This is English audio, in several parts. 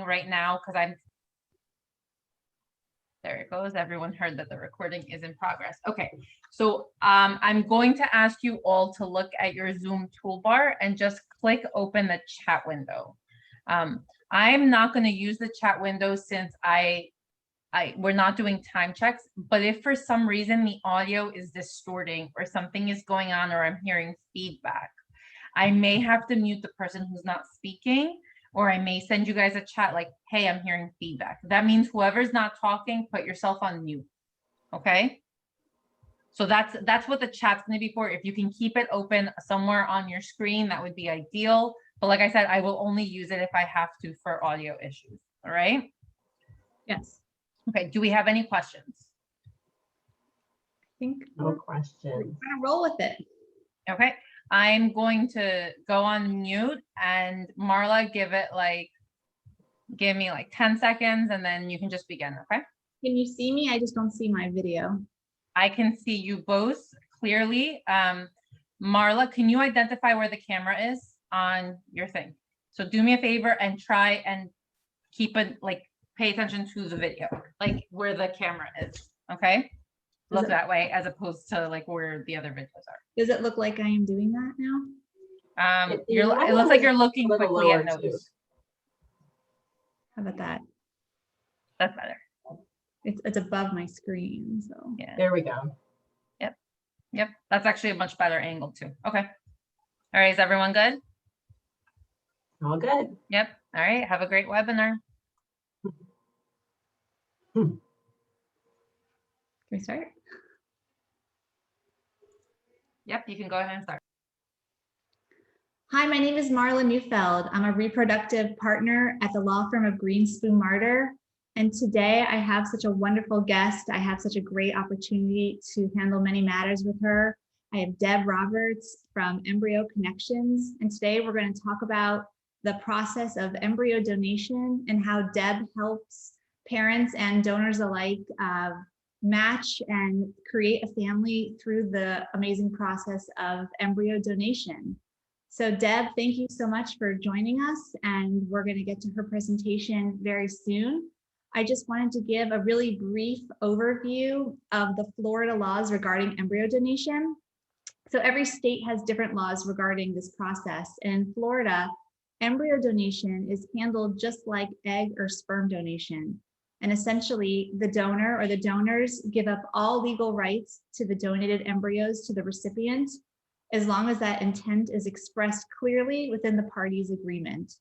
right now because there it goes. Everyone heard that the recording is in progress. Okay, so I'm going to ask you all to look at your Zoom toolbar and just click open the chat window. I'm not going to use the chat window since we're not doing time checks, but if for some reason the audio is distorting or something is going on or I'm hearing feedback, I may have to mute the person who's not speaking, or I may send you guys a chat like, hey, I'm hearing feedback. That means whoever's not talking, put yourself on mute, okay? So that's what the chat's gonna be for. If you can keep it open somewhere on your screen, that would be ideal. But like I said, I will only use it if I have to for audio issues, all right? Yes. Okay, do we have any questions? I think No we're question. gonna roll with it. Okay, I'm going to go on mute and Marla, give me like 10 seconds and then you can just begin, okay? Can you see me? I just don't see my video. I can see you both clearly. Marla, can you identify where the camera is on your thing? So do me a favor and try and keep it, like, pay attention to the video, like where the camera is, okay? Look that way as opposed to like where the other videos are. Does it look like I am doing that now? It looks like you're looking quickly at notes. How about that? That's better. It's above my screen, so. Yeah. There we go. Yep. That's actually a much better angle too. Okay. All right. Is everyone good? All good. Yep. All right. Have a great webinar. Can we start? Yep. You can go ahead and start. Hi, my name is Marla Neufeld. I'm a reproductive partner at the law firm of Greenspoon Martyr. And today I have such a wonderful guest. I have such a great opportunity to handle many matters with her. I have Deb Roberts from Embryo Connections. And today we're going to talk about the process of embryo donation and how Deb helps parents and donors alike match and create a family through the amazing process of embryo donation. So Deb, thank you so much for joining us, and we're going to get to her presentation very soon. I just wanted to give a really brief overview of the Florida laws regarding embryo donation. So every state has different laws regarding this process. In Florida, embryo donation is handled just like egg or sperm donation. And essentially, the donor or the donors give up all legal rights to the donated embryos to the recipient, as long as that intent is expressed clearly within the parties' agreement.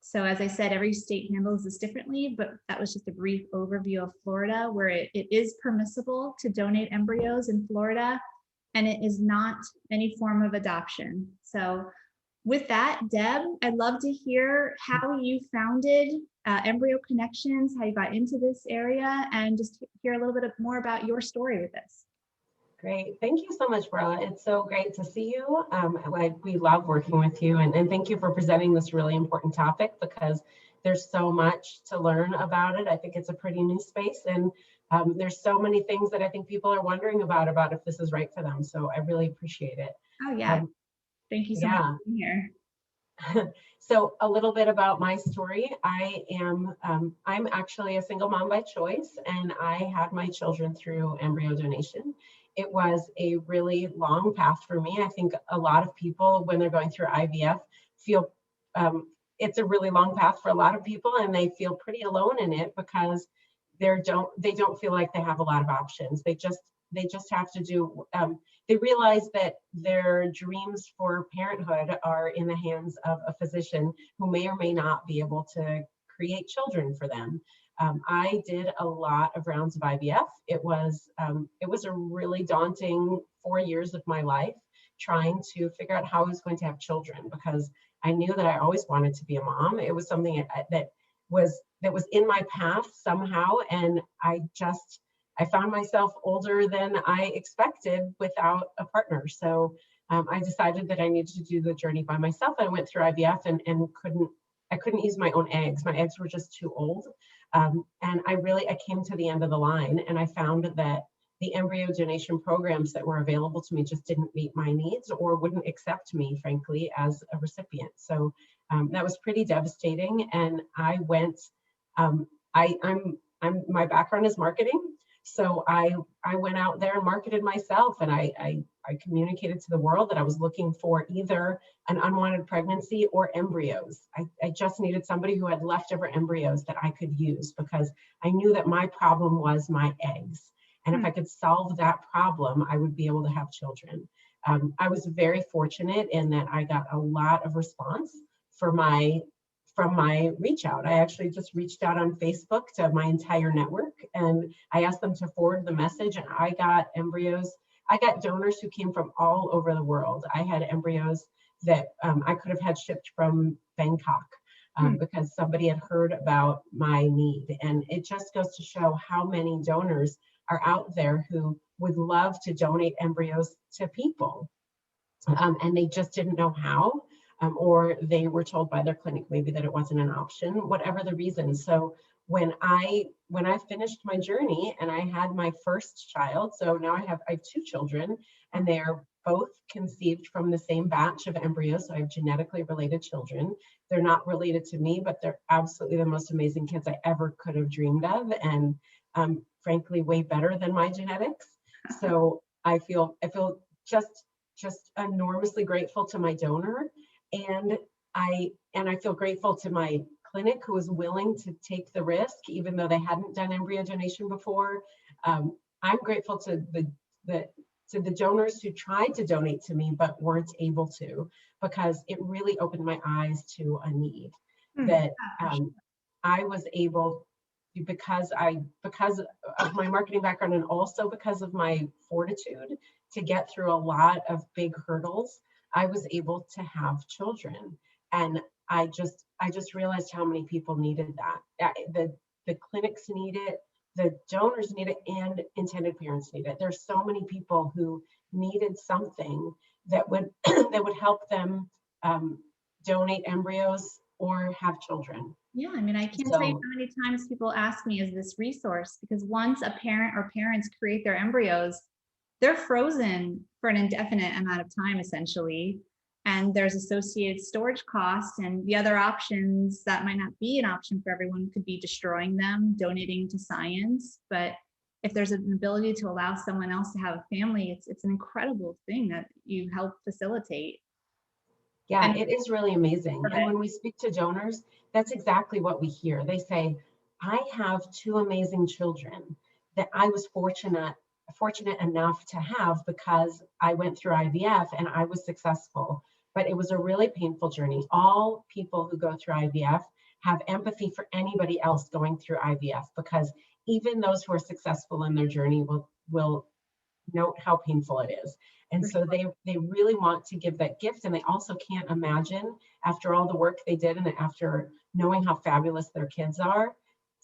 So as I said, every state handles this differently, but that was just a brief overview of Florida, where it is permissible to donate embryos in Florida, and it is not any form of adoption. So with that, Deb, I'd love to hear how you founded Embryo Connections, how you got into this area, and just hear a little bit more about your story with this. Great. Thank you so much, Marla. It's so great to see you. We love working with you, and thank you for presenting this really important topic, because there's so much to learn about it. I think it's a pretty new space, and there's so many things that I think people are wondering about if this is right for them. So I really appreciate it. Oh yeah. Thank you so much for being here. So a little bit about my story. I'm actually a single mom by choice, and I had my children through embryo donation. It was a really long path for me. I think a lot of people, when they're going through IVF, feel it's a really long path for a lot of people, and they feel pretty alone in it because they don't feel like they have a lot of options. They just have to do. They realize that their dreams for parenthood are in the hands of a physician who may or may not be able to create children for them. I did a lot of rounds of IVF. It was a really daunting 4 years of my life trying to figure out how I was going to have children, because I knew that I always wanted to be a mom. It was something that was in my path somehow, and I found myself older than I expected without a partner. So I decided that I needed to do the journey by myself. I went through IVF and I couldn't use my own eggs. My eggs were just too old. And I came to the end of the line, and I found that the embryo donation programs that were available to me just didn't meet my needs or wouldn't accept me, frankly, as a recipient. So that was pretty devastating. And I went My background is marketing. So I went out there and marketed myself, and I communicated to the world that I was looking for either an unwanted pregnancy or embryos. I just needed somebody who had leftover embryos that I could use, because I knew that my problem was my eggs. And if I could solve that problem, I would be able to have children. I was very fortunate in that I got a lot of response from my reach out. I actually just reached out on Facebook to my entire network, and I asked them to forward the message, and I got embryos. I got donors who came from all over the world. I had embryos that I could have had shipped from Bangkok because somebody had heard about my need. And it just goes to show how many donors are out there who would love to donate embryos to people. And they just didn't know how. Or they were told by their clinic maybe that it wasn't an option, whatever the reason. So when I finished my journey and I had my first child, so now I have 2 children, and they are both conceived from the same batch of embryos. So I have genetically related children. They're not related to me, but they're absolutely the most amazing kids I ever could have dreamed of, and frankly, way better than my genetics. So I feel just enormously grateful to my donor. And I feel grateful to my clinic, who was willing to take the risk, even though they hadn't done embryo donation before. I'm grateful to the donors who tried to donate to me but weren't able to, because it really opened my eyes to a need that I was able, because of my marketing background and also because of my fortitude to get through a lot of big hurdles. I was able to have children, and I just realized how many people needed that. The clinics need it, the donors need it, and intended parents need it. There's so many people who needed something that would that would help them donate embryos or have children. Yeah, I mean, I can't tell you how many times people ask me, is this resource? Because once a parent or parents create their embryos, they're frozen for an indefinite amount of time, essentially. And there's associated storage costs, and the other options that might not be an option for everyone could be destroying them, donating to science. But if there's an ability to allow someone else to have a family, it's an incredible thing that you help facilitate. Yeah, and it is really amazing. And when we speak to donors, that's exactly what we hear. They say, I have 2 amazing children that I was fortunate enough to have because I went through IVF and I was successful. But it was a really painful journey. All people who go through IVF have empathy for anybody else going through IVF, because even those who are successful in their journey will note how painful it is. And so they really want to give that gift, and they also can't imagine, after all the work they did and after knowing how fabulous their kids are,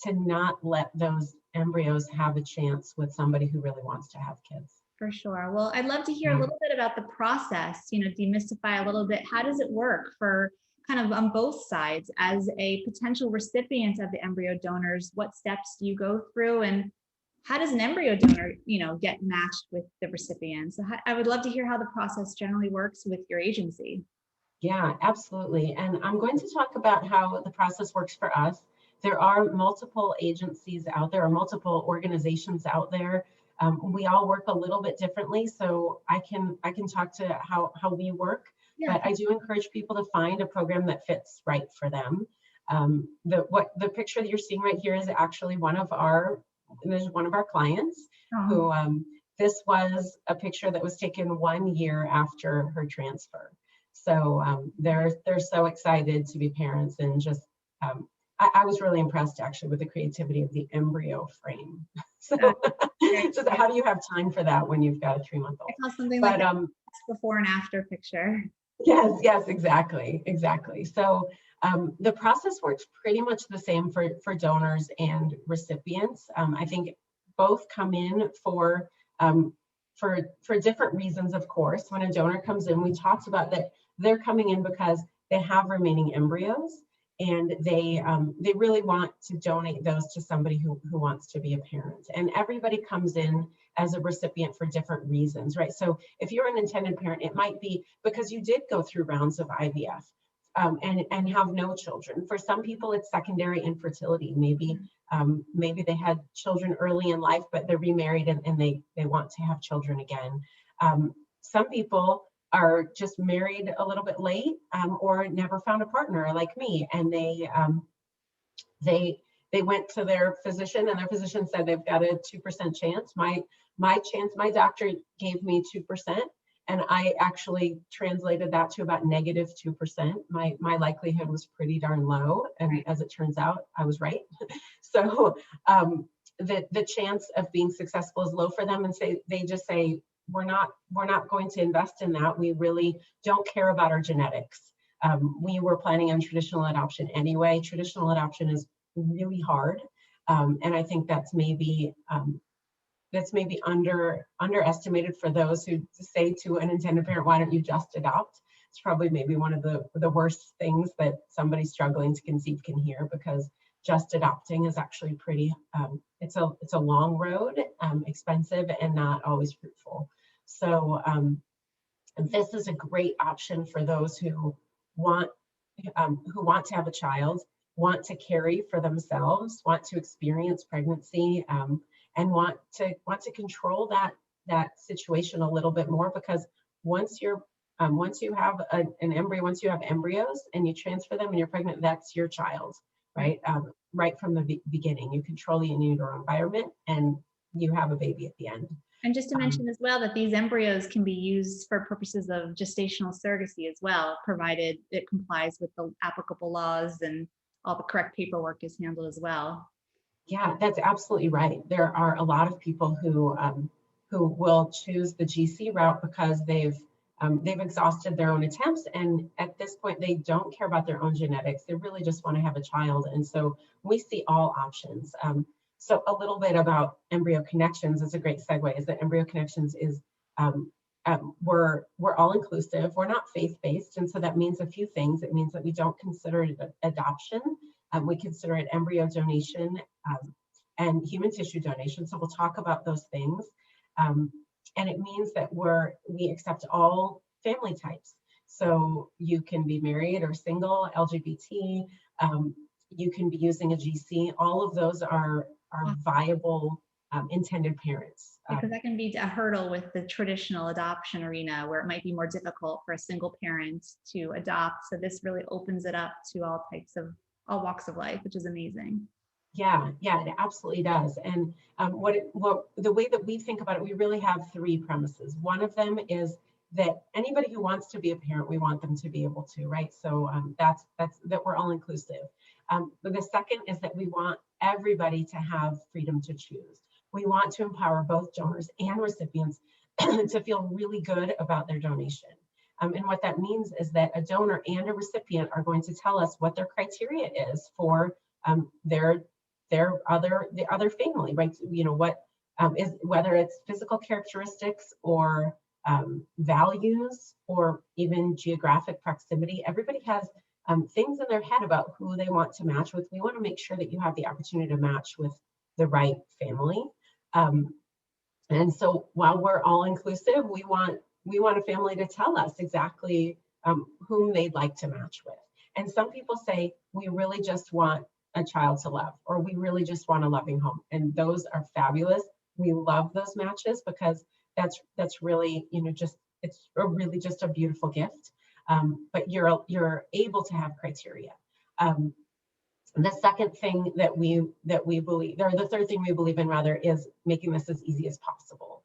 to not let those embryos have a chance with somebody who really wants to have kids. For sure. Well, I'd love to hear a little bit about the process, demystify a little bit. How does it work for kind of on both sides as a potential recipient of the embryo donors? What steps do you go through, and how does an embryo donor, get matched with the recipient? So I would love to hear how the process generally works with your agency. Yeah, absolutely. And I'm going to talk about how the process works for us. There are multiple agencies out there, or multiple organizations out there. We all work a little bit differently, so I can talk to how we work. Yeah. But I do encourage people to find a program that fits right for them. The picture that you're seeing right here is actually one of our clients who this was a picture that was taken 1 year after her transfer. So they're so excited to be parents, and just I was really impressed actually with the creativity of the embryo frame. So how do you have time for that when you've got a 3-month-old? I saw something like before and after picture. Yes, exactly. So the process works pretty much the same for donors and recipients. I think both come in for different reasons, of course. When a donor comes in, we talked about that they're coming in because they have remaining embryos, and they really want to donate those to somebody who wants to be a parent. And everybody comes in as a recipient for different reasons, right? So if you're an intended parent, it might be because you did go through rounds of IVF. and have no children. For some people, it's secondary infertility. Maybe maybe they had children early in life, but they're remarried and they want to have children again. Some people are just married a little bit late, or never found a partner like me, and they went to their physician, and their physician said they've got a 2% chance. My doctor gave me 2%, and I actually translated that to about -2%. My likelihood was pretty darn low, and as it turns out, I was right. So the chance of being successful is low for them, and they just say, we're not going to invest in that. We really don't care about our genetics. We were planning on traditional adoption anyway. Traditional adoption is really hard, and I think that's maybe underestimated for those who say to an intended parent, why don't you just adopt? It's probably maybe one of the worst things that somebody struggling to conceive can hear, because just adopting is actually pretty, it's a long road, expensive, and not always fruitful. So this is a great option for those who want to have a child, want to carry for themselves, want to experience pregnancy, and want to control that situation a little bit more, because once you have an embryo, once you have embryos and you transfer them and you're pregnant, that's your child, right? Right from the beginning, you control the in utero environment and you have a baby at the end. And just to mention as well that these embryos can be used for purposes of gestational surrogacy as well, provided it complies with the applicable laws and all the correct paperwork is handled as well. Yeah, that's absolutely right. There are a lot of people who will choose the GC route because they've exhausted their own attempts, and at this point they don't care about their own genetics. They really just want to have a child, and so we see all options. So a little bit about Embryo Connections is a great segue. Is that Embryo Connections is we're all inclusive. We're not faith-based, and so that means a few things. It means that we don't consider it adoption. We consider it embryo donation and human tissue donation. So we'll talk about those things. And it means that we accept all family types. So you can be married or single, LGBT, you can be using a GC. All of those are viable intended parents. Because that can be a hurdle with the traditional adoption arena, where it might be more difficult for a single parent to adopt. So this really opens it up to all walks of life, which is amazing. Yeah, it absolutely does. And the way that we think about it, we really have three premises. One of them is that anybody who wants to be a parent, we want them to be able to, right? So that's that we're all inclusive. But the second is that we want everybody to have freedom to choose. We want to empower both donors and recipients to feel really good about their donation. And what that means is that a donor and a recipient are going to tell us what their criteria is for the other family, right? You know, what is, whether it's physical characteristics or values or even geographic proximity. Everybody has things in their head about who they want to match with. We want to make sure that you have the opportunity to match with the right family. And so while we're all inclusive, we want a family to tell us exactly whom they'd like to match with. And some people say, we really just want a child to love, or we really just want a loving home. And those are fabulous. We love those matches because that's really, you know, it's really just a beautiful gift. But you're able to have criteria. The second thing that we believe, or the third thing we believe in rather, is making this as easy as possible.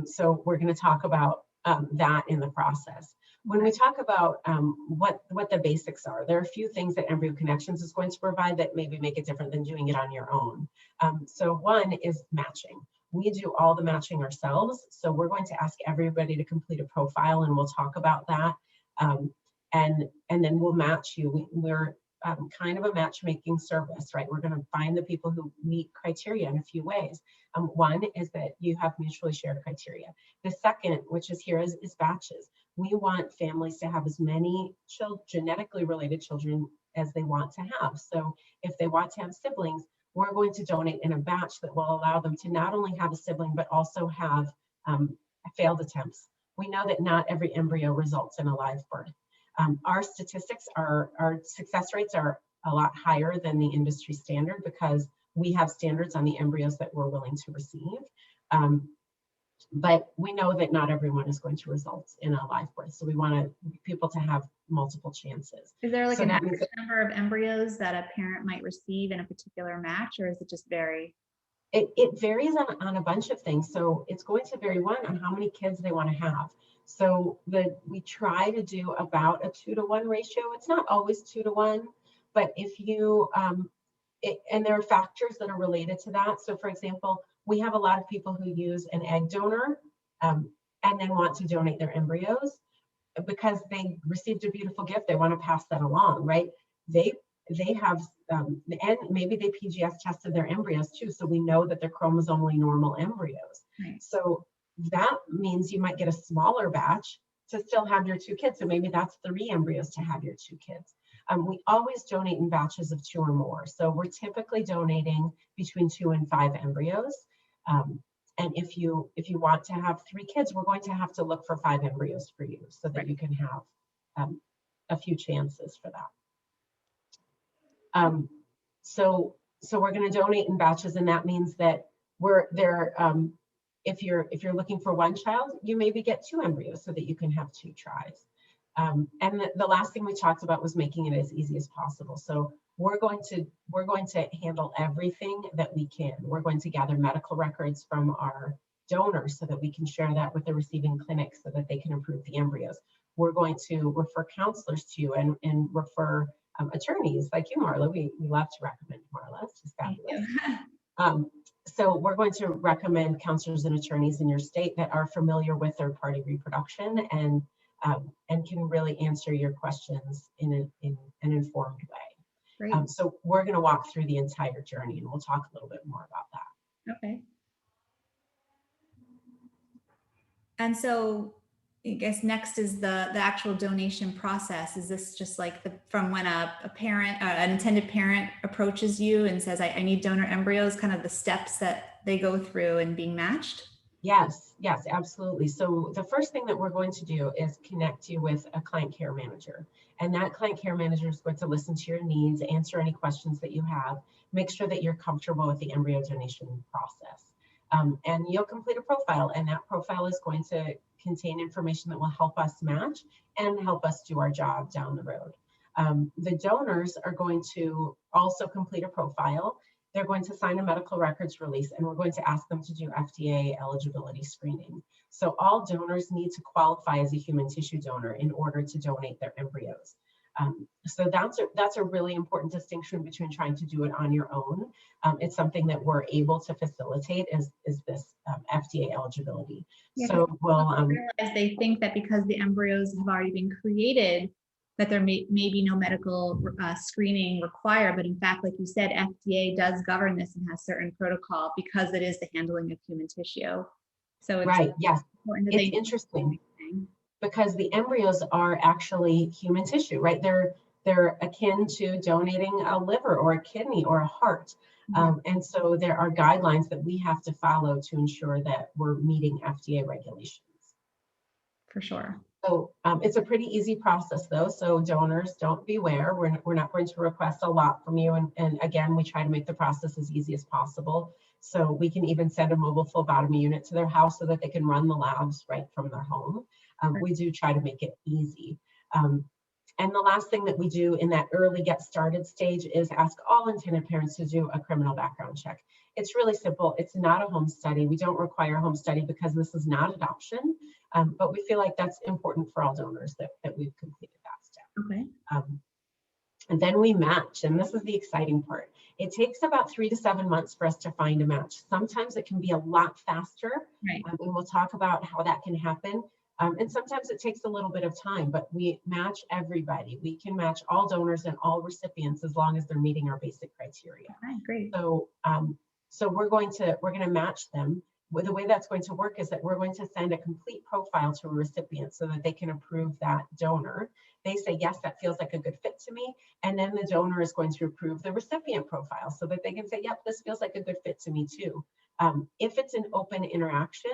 So we're going to talk about that in the process. When we talk about what the basics are, there are a few things that Embryo Connections is going to provide that maybe make it different than doing it on your own. So one is matching. We do all the matching ourselves. So we're going to ask everybody to complete a profile, and we'll talk about that. And then we'll match you. We're kind of a matchmaking service, right? We're going to find the people who meet criteria in a few ways. One is that you have mutually shared criteria. The second, which is here, is batches. We want families to have as many genetically related children as they want to have. So if they want to have siblings, we're going to donate in a batch that will allow them to not only have a sibling, but also have failed attempts. We know that not every embryo results in a live birth. Our statistics our success rates are a lot higher than the industry standard because we have standards on the embryos that we're willing to receive. But we know that not everyone is going to result in a live birth. So we want people to have multiple chances. Is there like So an that average number of embryos that a parent might receive in a particular match, or is it just vary? It varies on a bunch of things. So it's going to vary, one, on how many kids they want to have. So we try to do about a 2-to-1 ratio. It's not always 2-to-1, but if you, and there are factors that are related to that. So for example, we have a lot of people who use an egg donor and then want to donate their embryos because they received a beautiful gift. They want to pass that along, right? They have, and maybe they PGS tested their embryos too. So we know that they're chromosomally normal embryos. Right. So that means you might get a smaller batch to still have your 2 kids. So maybe that's 3 embryos to have your 2 kids. We always donate in batches of 2 or more. So we're typically donating between 2 and 5 embryos. And if you want to have 3 kids, we're going to have to look for 5 embryos for you so that you can have a few chances for that. So we're going to donate in batches, and that means that we're there. If you're looking for 1 child, you maybe get 2 embryos so that you can have 2 tries. And the last thing we talked about was making it as easy as possible. So we're going to handle everything that we can. We're going to gather medical records from our donors so that we can share that with the receiving clinic so that they can approve the embryos. We're going to refer counselors to you and refer attorneys like you, Marla. We love to recommend Marla. She's fabulous. So we're going to recommend counselors and attorneys in your state that are familiar with third-party reproduction and can really answer your questions in an informed way. Great. So we're going to walk through the entire journey, and we'll talk a little bit more about that. Okay. And so I guess next is the actual donation process. Is this just like from when a parent, an intended parent approaches you and says, I need donor embryos, kind of the steps that they go through in being matched? Yes, absolutely. So the first thing that we're going to do is connect you with a client care manager. And that client care manager is going to listen to your needs, answer any questions that you have, make sure that you're comfortable with the embryo donation process. And you'll complete a profile, and that profile is going to contain information that will help us match and help us do our job down the road. The donors are going to also complete a profile. They're going to sign a medical records release, and we're going to ask them to do FDA eligibility screening. So all donors need to qualify as a human tissue donor in order to donate their embryos. So that's a really important distinction between trying to do it on your own. It's something that we're able to facilitate is this FDA eligibility. Yeah, so we'll realize they think that because the embryos have already been created, that there may be no medical screening required, but in fact, like you said, FDA does govern this and has certain protocol because it is the handling of human tissue. So it's right, yes, important that it's interesting because the embryos are actually human tissue, right? They're akin to donating a liver or a kidney or a heart. And so there are guidelines that we have to follow to ensure that we're meeting FDA regulations. For sure. So it's a pretty easy process though. So donors, don't beware. We're not going to request a lot from you. And again, we try to make the process as easy as possible. So we can even send a mobile phlebotomy unit to their house so that they can run the labs right from their home. We do try to make it easy. And the last thing that we do in that early get started stage is ask all intended parents to do a criminal background check. It's really simple. It's not a home study. We don't require a home study because this is not adoption, but we feel like that's important for all donors that we've completed that step. Okay. And then we match, and this is the exciting part. It takes about 3 to 7 months for us to find a match. Sometimes it can be a lot faster, right. And we'll talk about how that can happen. And sometimes it takes a little bit of time, but we match everybody. We can match all donors and all recipients as long as they're meeting our basic criteria. Okay, great. So we're going to match them. The way that's going to work is that we're going to send a complete profile to a recipient so that they can approve that donor. They say, yes, that feels like a good fit to me. And then the donor is going to approve the recipient profile so that they can say, yep, this feels like a good fit to me too. If it's an open interaction,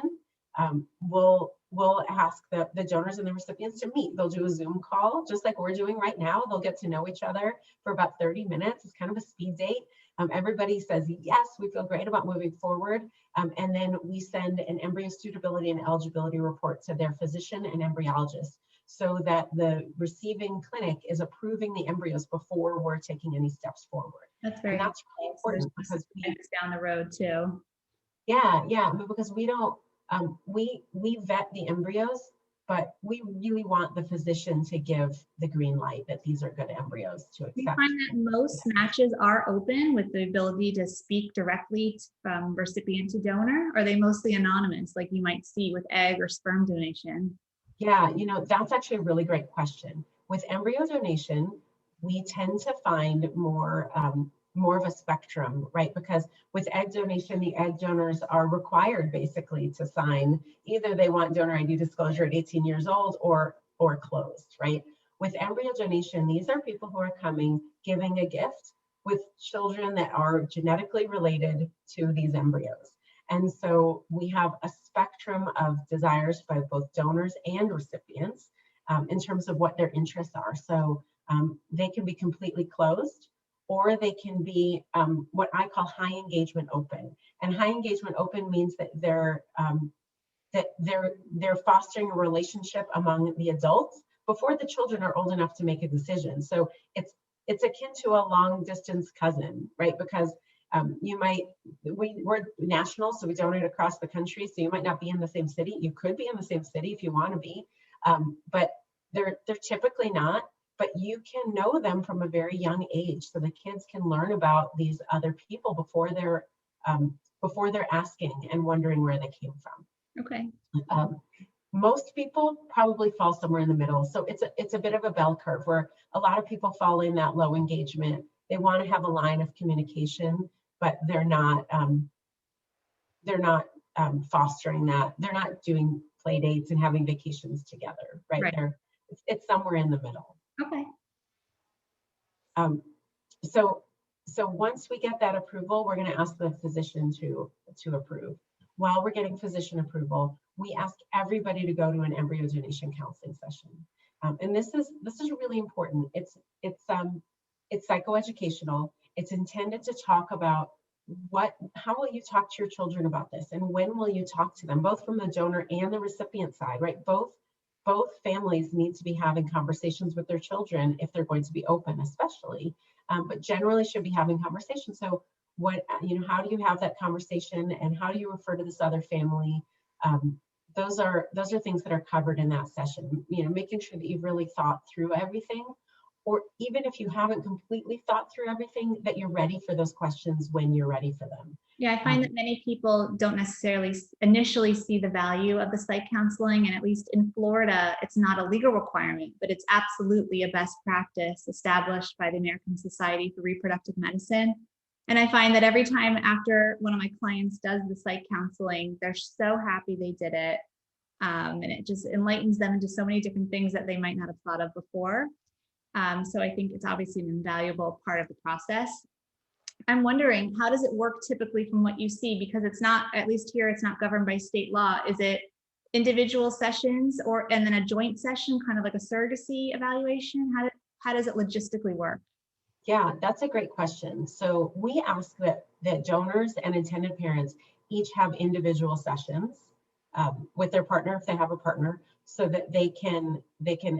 we'll we'll ask the donors and the recipients to meet. They'll do a Zoom call, just like we're doing right now. They'll get to know each other for about 30 minutes. It's kind of a speed date. Everybody says, yes, we feel great about moving forward. And then we send an embryo suitability and eligibility report to their physician and embryologist, so that the receiving clinic is approving the embryos before we're taking any steps forward. That's very And that's really important because down the road too. yeah, because we don't, we vet the embryos, but we really want the physician to give the green light that these are good embryos to accept. We find that most matches are open with the ability to speak directly from recipient to donor, or are they mostly anonymous, like you might see with egg or sperm donation? Yeah, that's actually a really great question. With embryo donation, we tend to find more of a spectrum, right? Because with egg donation, the egg donors are required basically to sign, either they want donor ID disclosure at 18 years old or closed, right? With embryo donation, these are people who are coming, giving a gift with children that are genetically related to these embryos. And so we have a spectrum of desires by both donors and recipients in terms of what their interests are. So they can be completely closed, or they can be what I call high engagement open. And high engagement open means that they're fostering a relationship among the adults before the children are old enough to make a decision. So it's akin to a long distance cousin, right? Because we're national, so we donate across the country. So you might not be in the same city. You could be in the same city if you want to be, but they're typically not. But you can know them from a very young age, so the kids can learn about these other people before they're asking and wondering where they came from. Okay. Most people probably fall somewhere in the middle. So it's a bit of a bell curve where a lot of people fall in that low engagement. They want to have a line of communication, but they're not fostering that. They're not doing play dates and having vacations together, right? It's somewhere in the middle. Okay. So once we get that approval, we're going to ask the physician to approve. While we're getting physician approval, we ask everybody to go to an embryo donation counseling session. And this is really important. It's psychoeducational. It's intended to talk about how will you talk to your children about this, and when will you talk to them, both from the donor and the recipient side, right? Both families need to be having conversations with their children if they're going to be open, especially, but generally should be having conversations. So how do you have that conversation, and how do you refer to this other family? Those are things that are covered in that session. Making sure that you've really thought through everything, or even if you haven't completely thought through everything, that you're ready for those questions when you're ready for them. Yeah, I find that many people don't necessarily initially see the value of the psych counseling, and at least in Florida, it's not a legal requirement, but it's absolutely a best practice established by the American Society for Reproductive Medicine. And I find that every time after one of my clients does the psych counseling, they're so happy they did it. And it just enlightens them into so many different things that they might not have thought of before. So I think it's obviously an invaluable part of the process. I'm wondering, how does it work typically from what you see? Because it's not, at least here, it's not governed by state law. Is it individual sessions and then a joint session, kind of like a surrogacy evaluation? How does it logistically work? Yeah, that's a great question. So we ask that donors and intended parents each have individual sessions with their partner, if they have a partner, so that they can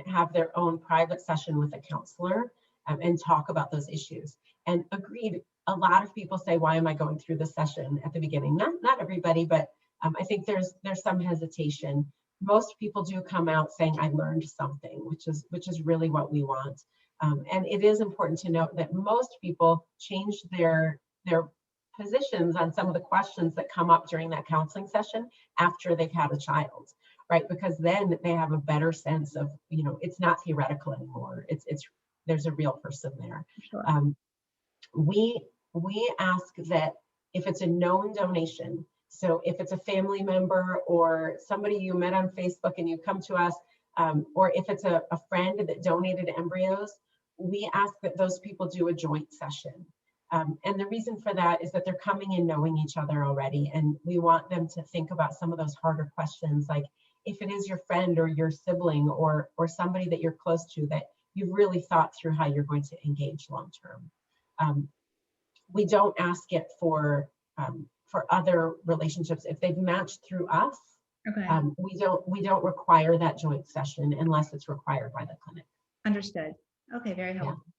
have their own private session with a counselor and talk about those issues. And agreed, a lot of people say, why am I going through this session at the beginning? Not everybody, but I think there's some hesitation. Most people do come out saying, I learned something, which is really what we want. And it is important to note that most people change their positions on some of the questions that come up during that counseling session after they've had a child, right? Because then they have a better sense of, it's not theoretical anymore. There's a real person there. Sure. We ask that if it's a known donation, so if it's a family member or somebody you met on Facebook and you come to us, or if it's a friend that donated embryos, we ask that those people do a joint session. And the reason for that is that they're coming in knowing each other already, and we want them to think about some of those harder questions, like, if it is your friend or your sibling or somebody that you're close to, that you've really thought through how you're going to engage long term. We don't ask it for other relationships. If they've matched through us, Okay. we don't require that joint session unless it's required by the clinic. Understood. Okay, very Yeah. helpful.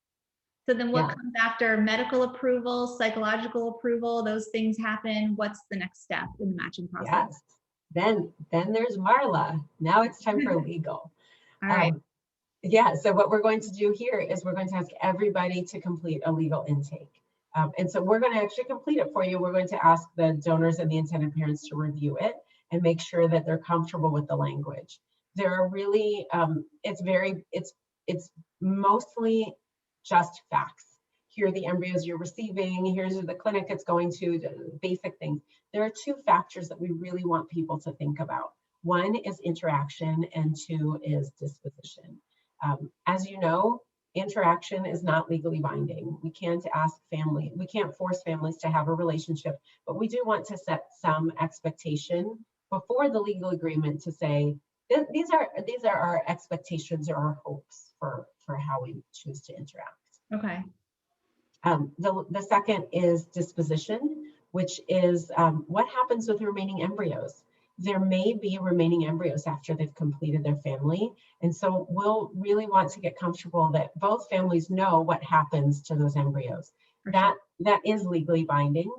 So then what Yeah. comes after medical approval, psychological approval, those things happen? What's the next step in the matching process? Yes. Then there's Marla. Now it's time for legal. All right. Yeah, so what we're going to do here is we're going to ask everybody to complete a legal intake. And so we're going to actually complete it for you. We're going to ask the donors and the intended parents to review it and make sure that they're comfortable with the language. There are really, it's mostly just facts. Here are the embryos you're receiving. Here's the clinic it's going to, basic things. There are two factors that we really want people to think about. One is interaction and two is disposition. As you know, interaction is not legally binding. We can't force families to have a relationship, but we do want to set some expectation before the legal agreement to say, these are our expectations or our hopes for how we choose to interact. Okay. The second is disposition, which is what happens with remaining embryos. There may be remaining embryos after they've completed their family. And so we'll really want to get comfortable that both families know what happens to those embryos. That is legally binding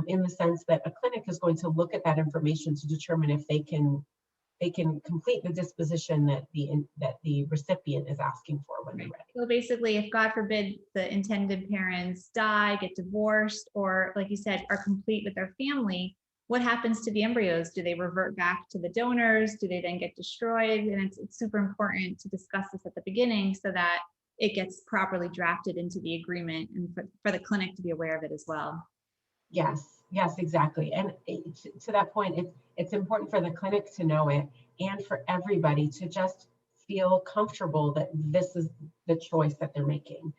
in the sense that a clinic is going to look at that information to determine if they can complete the disposition that the recipient is asking for when they're ready. So basically, if God forbid the intended parents die, get divorced, or like you said, are complete with their family, what happens to the embryos? Do they revert back to the donors? Do they then get destroyed? And it's super important to discuss this at the beginning so that it gets properly drafted into the agreement and for the clinic to be aware of it as well. Yes, exactly. And to that point, it's important for the clinic to know it and for everybody to just feel comfortable that this is the choice that they're making.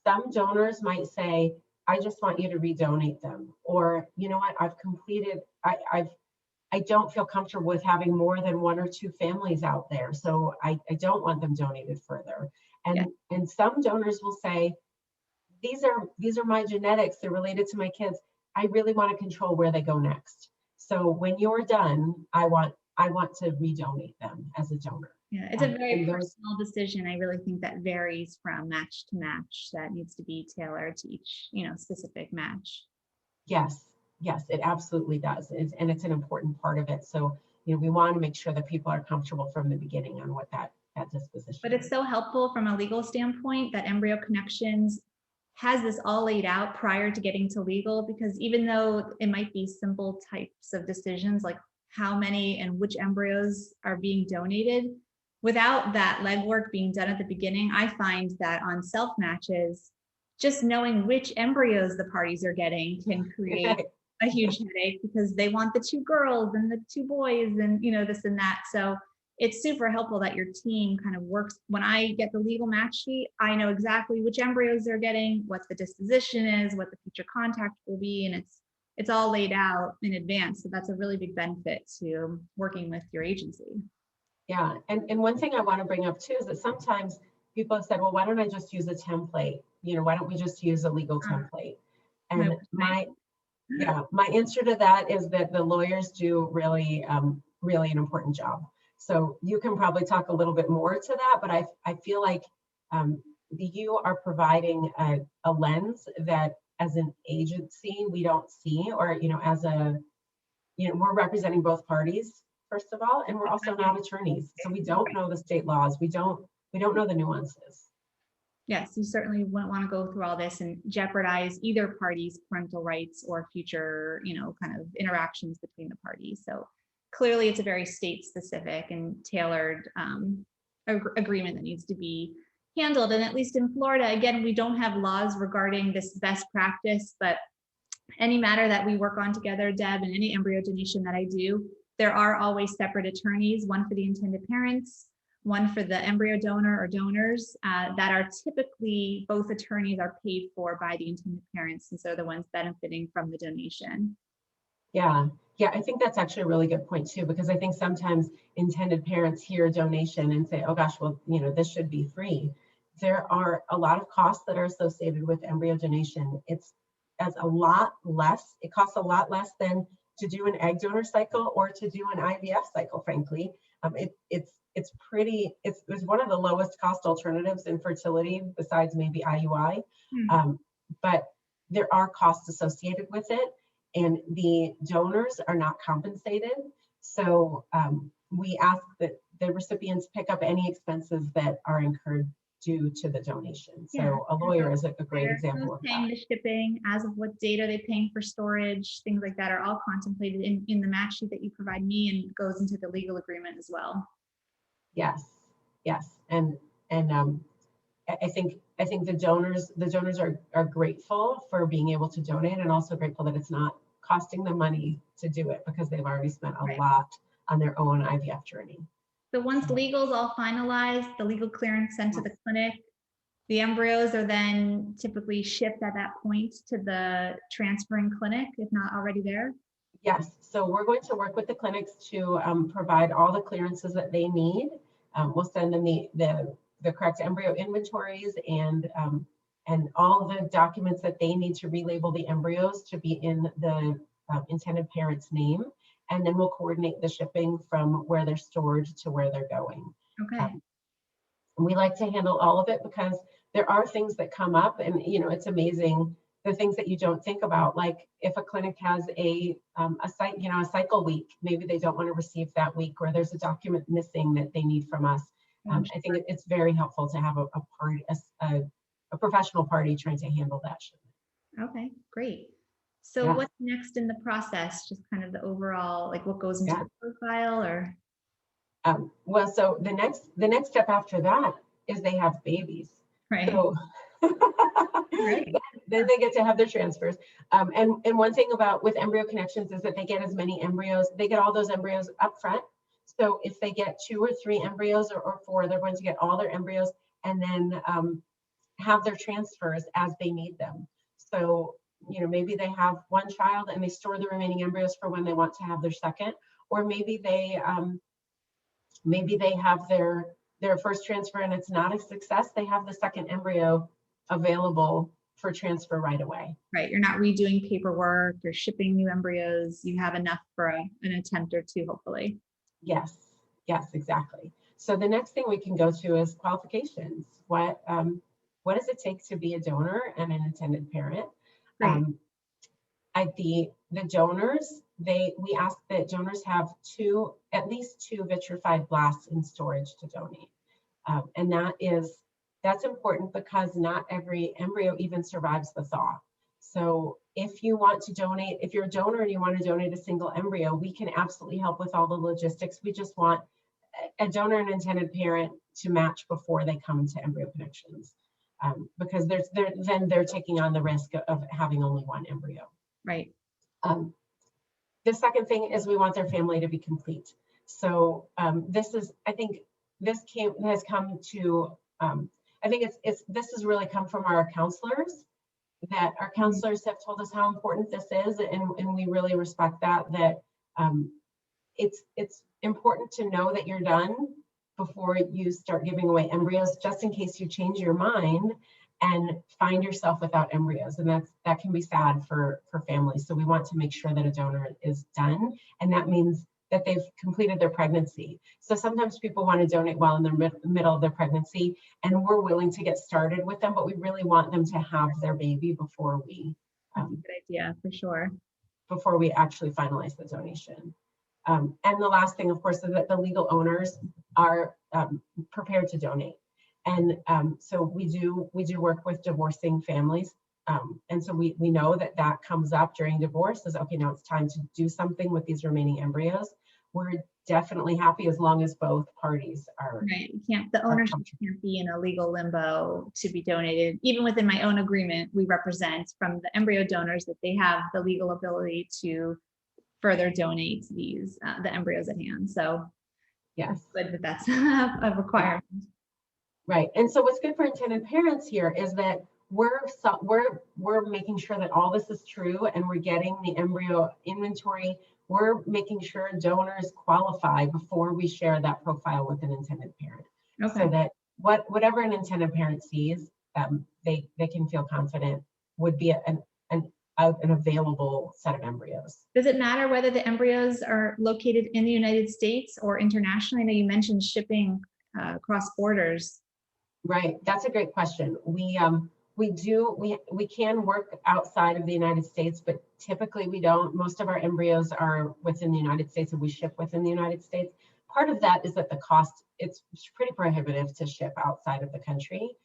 Some donors might say, I just want you to redonate them. Or, you know what, I've completed, I don't feel comfortable with having more than one or two families out there. So I don't want them donated further. And some donors will say, these are my genetics, they're related to my kids. I really want to control where they go next. So when you're done, I want to redonate them as a donor. Yeah, it's a very personal decision. I really think that varies from match to match. That needs to be tailored to each, specific match. Yes, it absolutely does. And it's an important part of it. So, we want to make sure that people are comfortable from the beginning on what that disposition But it's so helpful from a legal standpoint that Embryo Connections has this all laid out prior to getting to legal, because even though it might be simple types of decisions like how many and which embryos are being donated, without that legwork being done at the beginning, I find that on self matches, just knowing which embryos the parties are getting can create a huge headache because they want the 2 girls and the 2 boys and this and that. So it's super helpful that your team kind of works. When I get the legal match sheet, I know exactly which embryos they're getting, what the disposition is, what the future contact will be, and it's all laid out in advance. So that's a really big benefit to working with your agency. Yeah, and one thing I want to bring up too is that sometimes people have said, well, why don't I just use a template? Why don't we just use a legal template? And my answer to that is that the lawyers do really an important job. So you can probably talk a little bit more to that, but I feel like you are providing a lens that as an agency we don't see, or we're representing both parties first of all, and we're also not attorneys, so we don't know the state laws. We don't know the nuances. Yes, you certainly wouldn't want to go through all this and jeopardize either party's parental rights or future, kind of interactions between the parties. So clearly it's a very state specific and tailored agreement that needs to be handled. And at least in Florida, again, we don't have laws regarding this best practice, but any matter that we work on together, Deb, and any embryo donation that I do, there are always separate attorneys, one for the intended parents, one for the embryo donor or donors, that are typically, both attorneys are paid for by the intended parents, and so the ones benefiting from the donation. Yeah, Yeah, I think that's actually a really good point too, because I think sometimes intended parents hear donation and say, oh gosh, well, this should be free. There are a lot of costs that are associated with embryo donation. It costs a lot less than to do an egg donor cycle or to do an IVF cycle, frankly. It's one of the lowest cost alternatives in fertility besides maybe IUI. But there are costs associated with it, and the donors are not compensated. So we ask that the recipients pick up any expenses that are incurred due to the donation. So a lawyer is a great example of paying that. the shipping, as of what date are they paying for storage, things like that are all contemplated in the match sheet that you provide me, and goes into the legal agreement as well. Yes, and I think the donors are grateful for being able to donate, and also grateful that it's not costing them money to do it, because they've already spent a lot on their own IVF journey. So once legal's all finalized, the legal clearance sent to the clinic, the embryos are then typically shipped at that point to the transferring clinic, if not already there? Yes, so we're going to work with the clinics to provide all the clearances that they need. We'll send them the correct embryo inventories and all the documents that they need to relabel the embryos to be in the intended parent's name. And then we'll coordinate the shipping from where they're stored to where they're going. Okay. We like to handle all of it because there are things that come up, and it's amazing the things that you don't think about. Like if a clinic has a cycle week, maybe they don't want to receive that week, or there's a document missing that they need from us. I think it's very helpful to have a professional party trying to handle that shipment. Okay, great. So what's next in the process? Just kind of the overall, like what goes into the profile, or? Well, so the next step after that is they have babies. Right. So then they get to have their transfers. And one thing with Embryo Connections is that they get as many embryos. They get all those embryos up front. So if they get 2 or 3 embryos or 4, they're going to get all their embryos and then have their transfers as they need them. So maybe they have 1 child and they store the remaining embryos for when they want to have their second, or maybe they have their first transfer and it's not a success. They have the second embryo available for transfer right away. Right, you're not redoing paperwork or shipping new embryos. You have enough for an attempt or 2, hopefully. Yes, exactly. So the next thing we can go to is qualifications. What does it take to be a donor and an intended parent? Right. The donors, we ask that donors have at least 2 vitrified blasts in storage to donate. And that's important because not every embryo even survives the thaw. So if you want to donate, if you're a donor and you want to donate a single embryo, we can absolutely help with all the logistics. We just want a donor and intended parent to match before they come to Embryo Connections, because then they're taking on the risk of having only 1 embryo. Right. The second thing is we want their family to be complete. So this has really come from our counselors, that our counselors have told us how important this is, and we really respect that it's important to know that you're done before you start giving away embryos, just in case you change your mind and find yourself without embryos. And that can be sad for families. So we want to make sure that a donor is done, and that means that they've completed their pregnancy. So sometimes people want to donate while in the middle of their pregnancy, and we're willing to get started with them, but we really want them to have their baby before we That's a good idea, for sure. Before we actually finalize the donation. And the last thing, of course, is that the legal owners are prepared to donate. And so we do work with divorcing families. And so we know that comes up during divorce, is okay, now it's time to do something with these remaining embryos. We're definitely happy as long as both parties are. Right, the ownership can't be in a legal limbo to be donated. Even within my own agreement, we represent from the embryo donors that they have the legal ability to further donate these the embryos at hand. So yes, good that's a requirement. Right. And so what's good for intended parents here is that we're making sure that all this is true, and we're getting the embryo inventory. We're making sure donors qualify before we share that profile with an intended parent, so that whatever an intended parent sees, they can feel confident would be an available set of embryos. Does it matter whether the embryos are located in the United States or internationally? I know you mentioned shipping across borders. Right, that's a great question. We can work outside of the United States, but typically we don't. Most of our embryos are within the United States, and we ship within the United States. Part of that is that the cost, it's pretty prohibitive to ship outside of the country.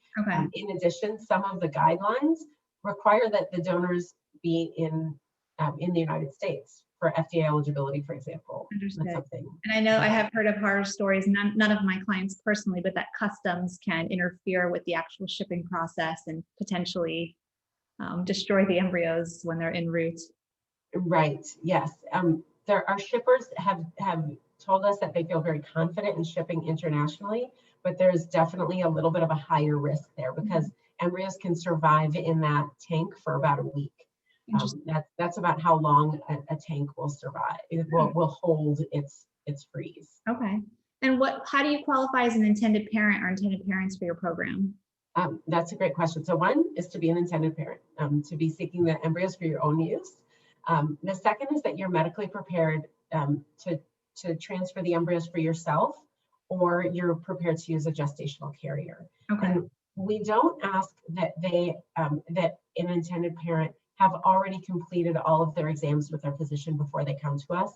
In addition, some of the guidelines require that the donors be in the United States for FDA eligibility, for example. Understood. That's something. And I know I have heard of horror stories, none of my clients personally, but that customs can interfere with the actual shipping process and potentially destroy the embryos when they're en route. Right, yes. Our shippers have told us that they feel very confident in shipping internationally, but there's definitely a little bit of a higher risk there because embryos can survive in that tank for about a week. That's about how long a tank will survive. It will hold its freeze. Okay. And how do you qualify as an intended parent or intended parents for your program? That's a great question. So one is to be an intended parent, to be seeking the embryos for your own use. The second is that you're medically prepared to transfer the embryos for yourself, or you're prepared to use a gestational carrier. Okay. And we don't ask that that an intended parent have already completed all of their exams with their physician before they come to us.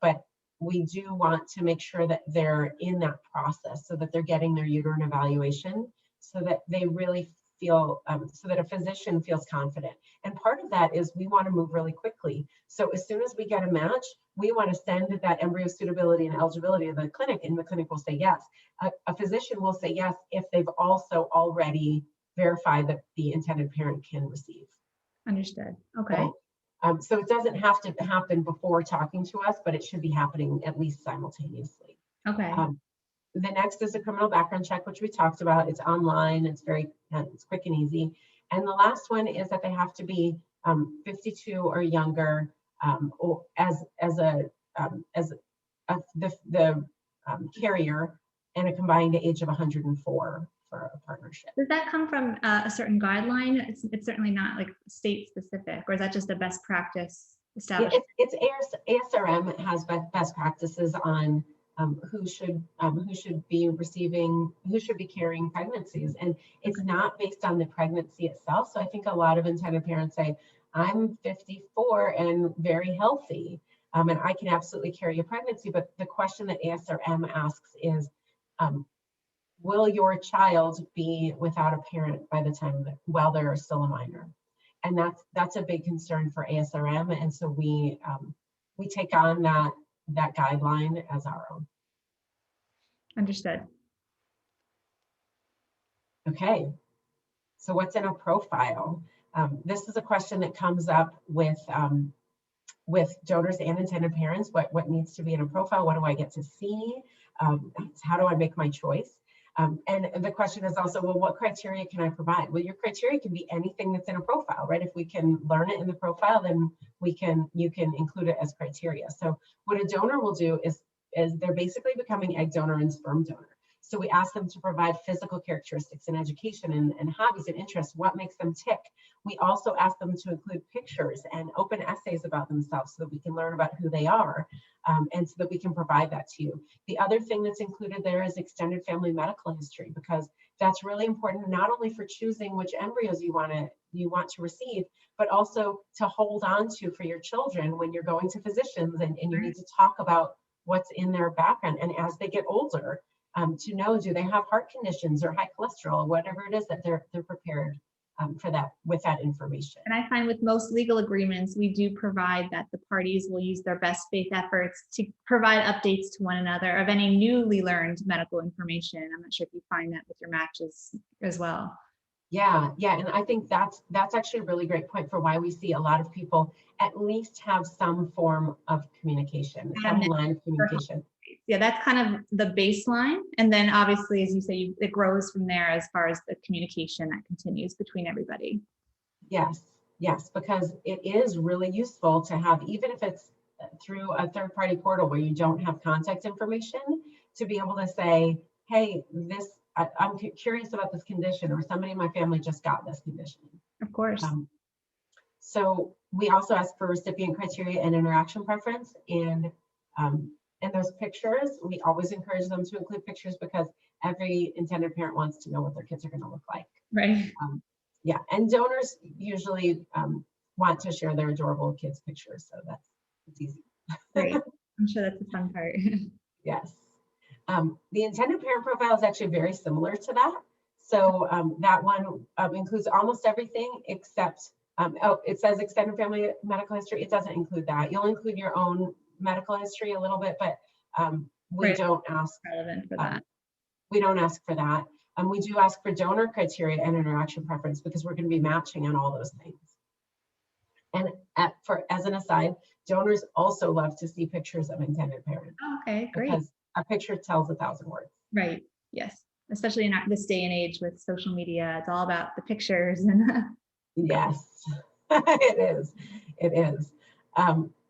But we do want to make sure that they're in that process so that they're getting their uterine evaluation so that they really feel, so that a physician feels confident. And part of that is we want to move really quickly. So as soon as we get a match, we want to send that embryo suitability and eligibility to the clinic, and the clinic will say yes. A physician will say yes if they've also already verified that the intended parent can receive. Understood. Okay. So it doesn't have to happen before talking to us, but it should be happening at least simultaneously. Okay. The next is a criminal background check, which we talked about. It's online. It's it's quick and easy. And the last one is that they have to be 52 or younger, or as the carrier, and a combined age of 104 for a partnership. Does that come from a certain guideline? It's certainly not like state specific, or is that just a best practice established? It's ASRM has best practices on who should be carrying pregnancies, and it's not based on the pregnancy itself. So I think a lot of intended parents say, I'm 54 and very healthy, and I can absolutely carry a pregnancy. But the question that ASRM asks is, will your child be without a parent by the time while they're still a minor? And that's a big concern for ASRM, and so we take on that guideline as our own. Understood. Okay, so what's in a profile? This is a question that comes up with donors and intended parents. What needs to be in a profile? What do I get to see? How do I make my choice? And the question is also, well, what criteria can I provide? Well, your criteria can be anything that's in a profile, right? If we can learn it in the profile, then you can include it as criteria. So what a donor will do is they're basically becoming egg donor and sperm donor. So we ask them to provide physical characteristics and education and hobbies and interests, what makes them tick. We also ask them to include pictures and open essays about themselves so that we can learn about who they are, and so that we can provide that to you. The other thing that's included there is extended family medical history, because that's really important, not only for choosing which embryos you want to receive, but also to hold on to for your children when you're going to physicians and you need to talk about what's in their background. And as they get older, to know, do they have heart conditions or high cholesterol, whatever it is that they're prepared for that with that information. And I find with most legal agreements, we do provide that the parties will use their best faith efforts to provide updates to one another of any newly learned medical information. I'm not sure if you find that with your matches as well. Yeah, and I think that's actually a really great point for why we see a lot of people at least have some form of communication, some line of communication. that's kind of the baseline. And then obviously, as you say, it grows from there as far as the communication that continues between everybody. Yes, yes, because it is really useful to have, even if it's through a third-party portal where you don't have contact information, to be able to say, hey, I'm curious about this condition, or somebody in my family just got this condition. Of course. So we also ask for recipient criteria and interaction preference. And in those pictures, we always encourage them to include pictures because every intended parent wants to know what their kids are going to look like. Right. Yeah, and donors usually want to share their adorable kids' pictures, so it's easy. Great. I'm sure that's the fun part. Yes. The intended parent profile is actually very similar to that. So that one includes almost everything except, it says extended family medical history. It doesn't include that. You'll include your own medical history a little bit, but we Right. don't ask Relevant for that. We don't ask for that. We do ask for donor criteria and interaction preference because we're going to be matching on all those things. And as an aside, donors also love to see pictures of intended parents. Oh, okay, great. Because a picture tells 1,000 words. Right. Yes. Especially in this day and age with social media, it's all about the pictures. And Yes, it is. It is.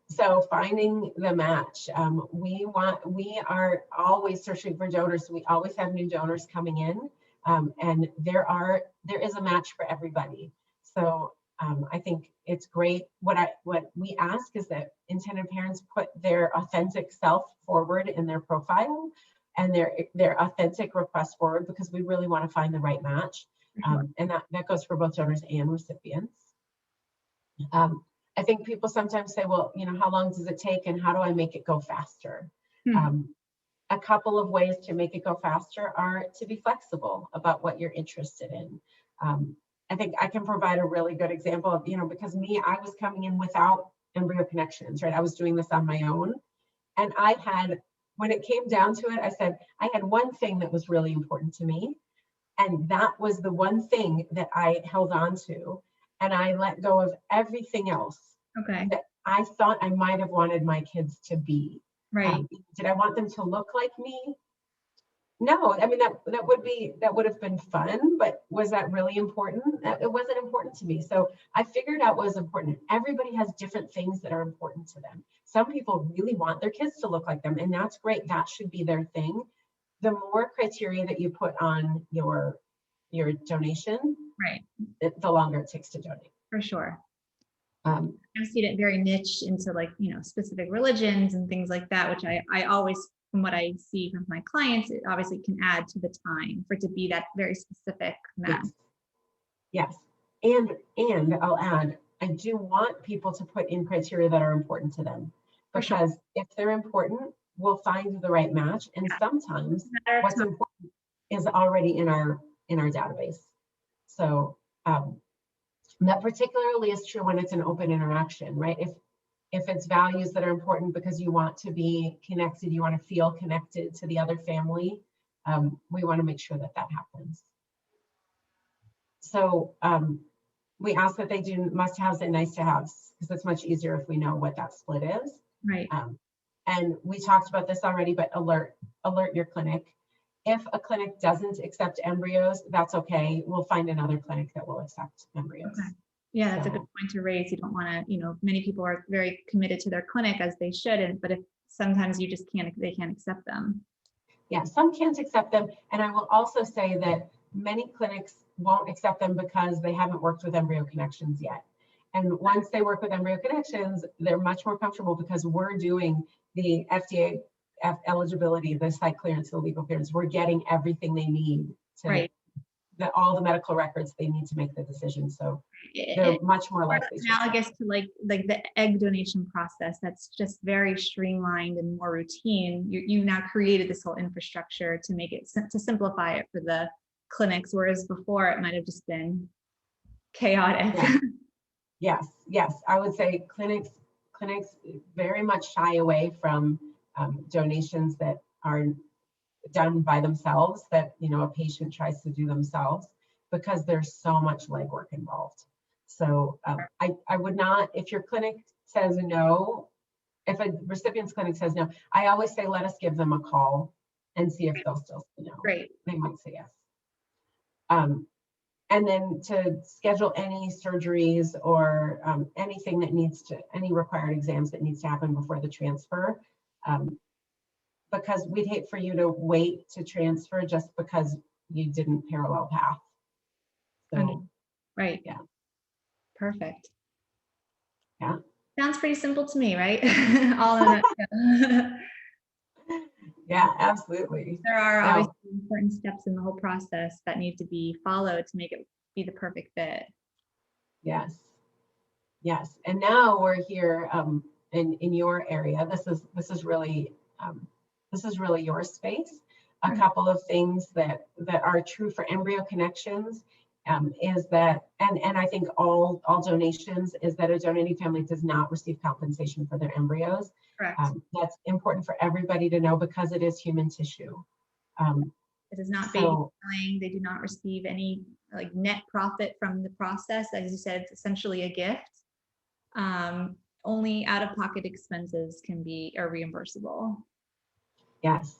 So finding the match, we are always searching for donors. So we always have new donors coming in, and there is a match for everybody. So I think it's great. What we ask is that intended parents put their authentic self forward in their profile and their authentic request forward, because we really want to find the right match. And that goes for both donors and recipients. I think people sometimes say, well, how long does it take and how do I make it go faster? A couple of ways to make it go faster are to be flexible about what you're interested in. I think I can provide a really good example of, because I was coming in without Embryo Connections, right? I was doing this on my own. And when it came down to it, I said, I had one thing that was really important to me. And that was the one thing that I held on to. And I let go of everything else that I thought I might have wanted my kids to be. right. Did I want them to look like me? No, I mean, that would have been fun, but was that really important? It wasn't important to me. So I figured out what was important. Everybody has different things that are important to them. Some people really want their kids to look like them, and that's great. That should be their thing. The more criteria that you put on your donation, Right. the longer it takes to donate. For sure. I've seen it very niche into specific religions and things like that, which I always, from what I see from my clients, it obviously can add to the time for it to be that very specific match. Yes. And I'll add, I do want people to put in criteria that are important to them, because if they're important, we'll find the right match. And sometimes what's important is already in our database. So that particularly is true when it's an open interaction, right? If it's values that are important because you want to be connected, you want to feel connected to the other family, we want to make sure that happens. So we ask that they do must-haves and nice-to-haves, because it's much easier if we know what that split is. Right. And we talked about this already, but alert your clinic. If a clinic doesn't accept embryos, that's okay. We'll find another clinic that will accept embryos. Okay. Yeah, that's a good point to raise. You don't want to, many people are very committed to their clinic, as they should, but if sometimes they can't accept them. Yeah, some can't accept them. And I will also say that many clinics won't accept them because they haven't worked with Embryo Connections yet. And once they work with Embryo Connections, they're much more comfortable because we're doing the FDA eligibility, the site clearance, the legal clearance. We're getting everything they need to all the medical records they need to make the decision. So they're much more likely. Analogous to like the egg donation process, that's just very streamlined and more routine. You now created this whole infrastructure to make it, to simplify it for the clinics, whereas before it might have just been chaotic. Yeah. Yes. I would say clinics very much shy away from donations that are done by themselves, that a patient tries to do themselves, because there's so much legwork involved. So I would not, if your clinic says no, if a recipient's clinic says no, I always say, let us give them a call and see if they'll still say no. Great. They might say yes. And then to schedule any surgeries or anything that needs to, any required exams that needs to happen before the transfer. Because we'd hate for you to wait to transfer just because you didn't parallel path. So, right. Yeah. Perfect. Yeah. Sounds pretty simple to me, right? All in a nutshell. Yeah, absolutely. There are Wow. obviously important steps in the whole process that need to be followed to make it be the perfect fit. Yes. Yes. And now we're here in your area. This is really your space. A couple of things that are true for Embryo Connections is that, and I think all donations, is that a donating family does not receive compensation for their embryos. Correct. That's important for everybody to know because it is human tissue. It is not baby selling. They do not receive any like net profit from the process. As you said, it's essentially a gift. Only out-of-pocket expenses are reimbursable. Yes.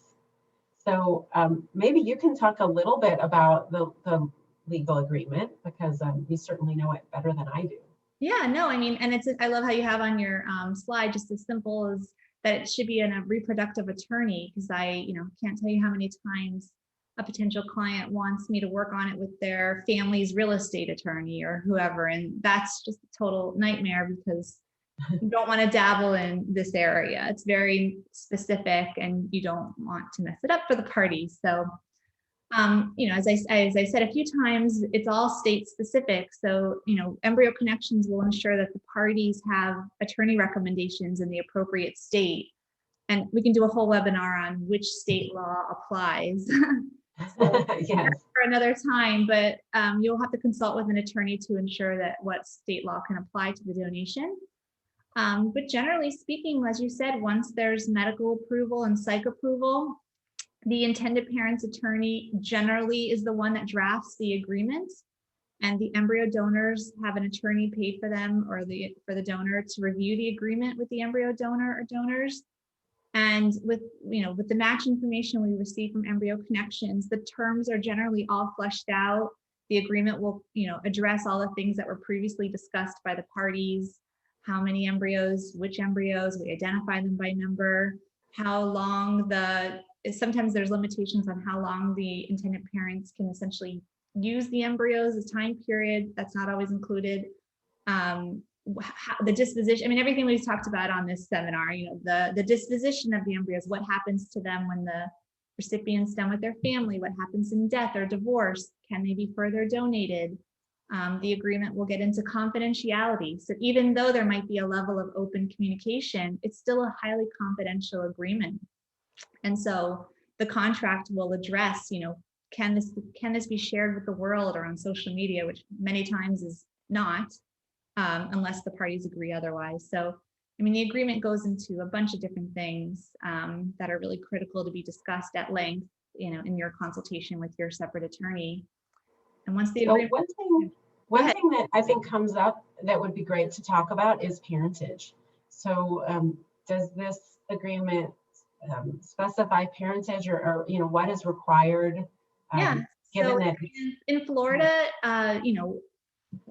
So maybe you can talk a little bit about the legal agreement, because you certainly know it better than I do. Yeah, no, I mean, and I love how you have on your slide just as simple as that it should be a reproductive attorney, because I, can't tell you how many times a potential client wants me to work on it with their family's real estate attorney or whoever, and that's just a total nightmare because you don't want to dabble in this area. It's very specific and you don't want to mess it up for the parties. So, as I said a few times, it's all state specific. So, Embryo Connections will ensure that the parties have attorney recommendations in the appropriate state. And we can do a whole webinar on which state law applies. So, yes. For another time, but you'll have to consult with an attorney to ensure that what state law can apply to the donation. But generally speaking, as you said, once there's medical approval and psych approval, the intended parent's attorney generally is the one that drafts the agreement, and the embryo donors have an attorney paid for them or for the donor to review the agreement with the embryo donor or donors. And with the match information we receive from Embryo Connections, the terms are generally all fleshed out. The agreement will, address all the things that were previously discussed by the parties. How many embryos, which embryos, we identify them by number, how long sometimes there's limitations on how long the intended parents can essentially use the embryos, the time period, that's not always included. The disposition, I mean, everything we've talked about on this seminar, the disposition of the embryos, what happens to them when the recipient's done with their family, what happens in death or divorce, can they be further donated? The agreement will get into confidentiality. So even though there might be a level of open communication, it's still a highly confidential agreement. And so the contract will address, can this be shared with the world or on social media, which many times is not, unless the parties agree otherwise. So, I mean, the agreement goes into a bunch of different things that are really critical to be discussed at length, in your consultation with your separate attorney. And once the agreement, one thing that I think comes up that would be great to talk about is parentage. So does this agreement specify parentage or what is required? Yeah, given so that in Florida,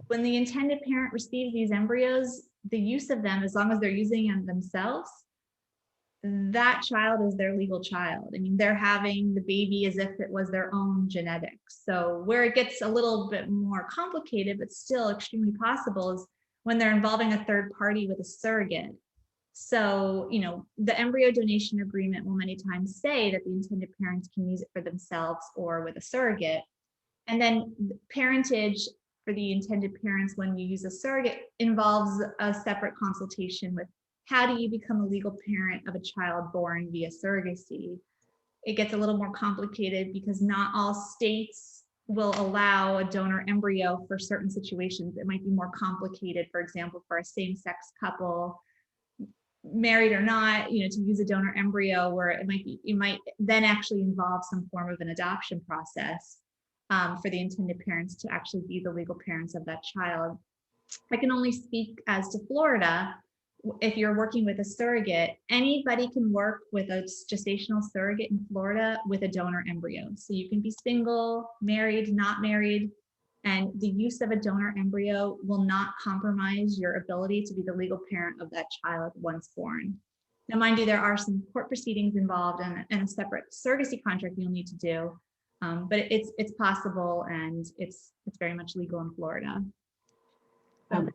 when the intended parent receives these embryos, the use of them, as long as they're using them themselves, that child is their legal child. I mean, they're having the baby as if it was their own genetics. So where it gets a little bit more complicated, but still extremely possible, is when they're involving a third party with a surrogate. So, the embryo donation agreement will many times say that the intended parents can use it for themselves or with a surrogate. And then parentage for the intended parents when you use a surrogate involves a separate consultation with how do you become a legal parent of a child born via surrogacy. It gets a little more complicated because not all states will allow a donor embryo for certain situations. It might be more complicated, for example, for a same-sex couple, married or not, to use a donor embryo, where it might then actually involve some form of an adoption process for the intended parents to actually be the legal parents of that child. I can only speak as to Florida, if you're working with a surrogate, anybody can work with a gestational surrogate in Florida with a donor embryo. So you can be single, married, not married, and the use of a donor embryo will not compromise your ability to be the legal parent of that child once born. Now, mind you, there are some court proceedings involved and a separate surrogacy contract you'll need to do, but it's possible, and it's very much legal in Florida.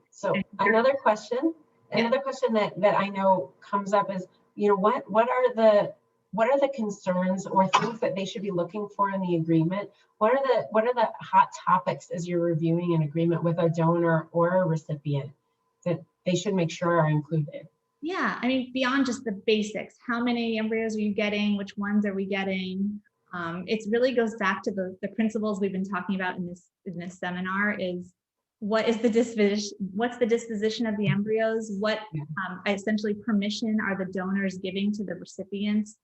So another question that I know comes up is, what are the concerns or things that they should be looking for in the agreement? What are the hot topics as you're reviewing an agreement with a donor or a recipient that they should make sure are included? Yeah, I mean, beyond just the basics, how many embryos are you getting? Which ones are we getting? It really goes back to the principles we've been talking about in this seminar. Is what's the disposition of the embryos? What essentially permission are the donors giving to the recipients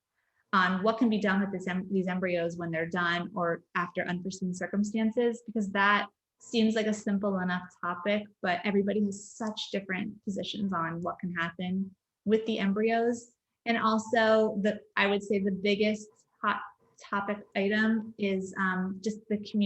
on what can be done with these embryos when they're done or after unforeseen circumstances? Because that seems like a simple enough topic, but everybody has such different positions on what can happen with the embryos. And also, I would say the biggest hot topic item is just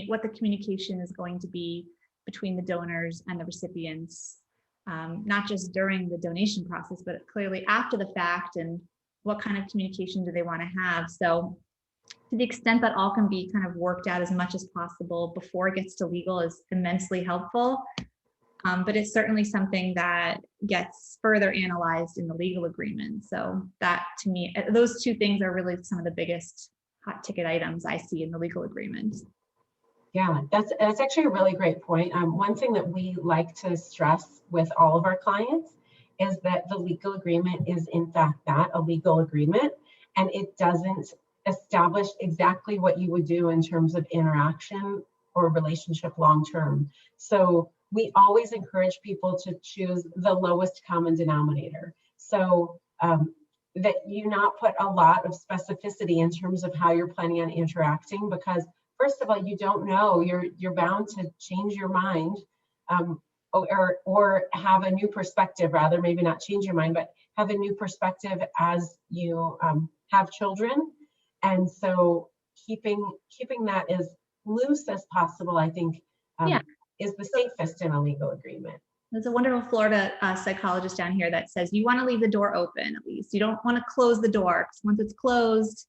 what the communication is going to be between the donors and the recipients, not just during the donation process, but clearly after the fact, and what kind of communication do they want to have. So to the extent that all can be kind of worked out as much as possible before it gets to legal is immensely helpful. But it's certainly something that gets further analyzed in the legal agreement. So that, to me, those two things are really some of the biggest hot ticket items I see in the legal agreement. Yeah, that's actually a really great point. One thing that we like to stress with all of our clients is that the legal agreement is in fact that, a legal agreement, and it doesn't establish exactly what you would do in terms of interaction or relationship long-term. So we always encourage people to choose the lowest common denominator. So that you not put a lot of specificity in terms of how you're planning on interacting, because first of all, you don't know, you're bound to change your mind, or have a new perspective, rather, maybe not change your mind, but have a new perspective as you have children. And so keeping that as loose as possible, I think, is the safest in a legal agreement. There's a wonderful Florida psychologist down here that says you want to leave the door open, at least. You don't want to close the door, because once it's closed,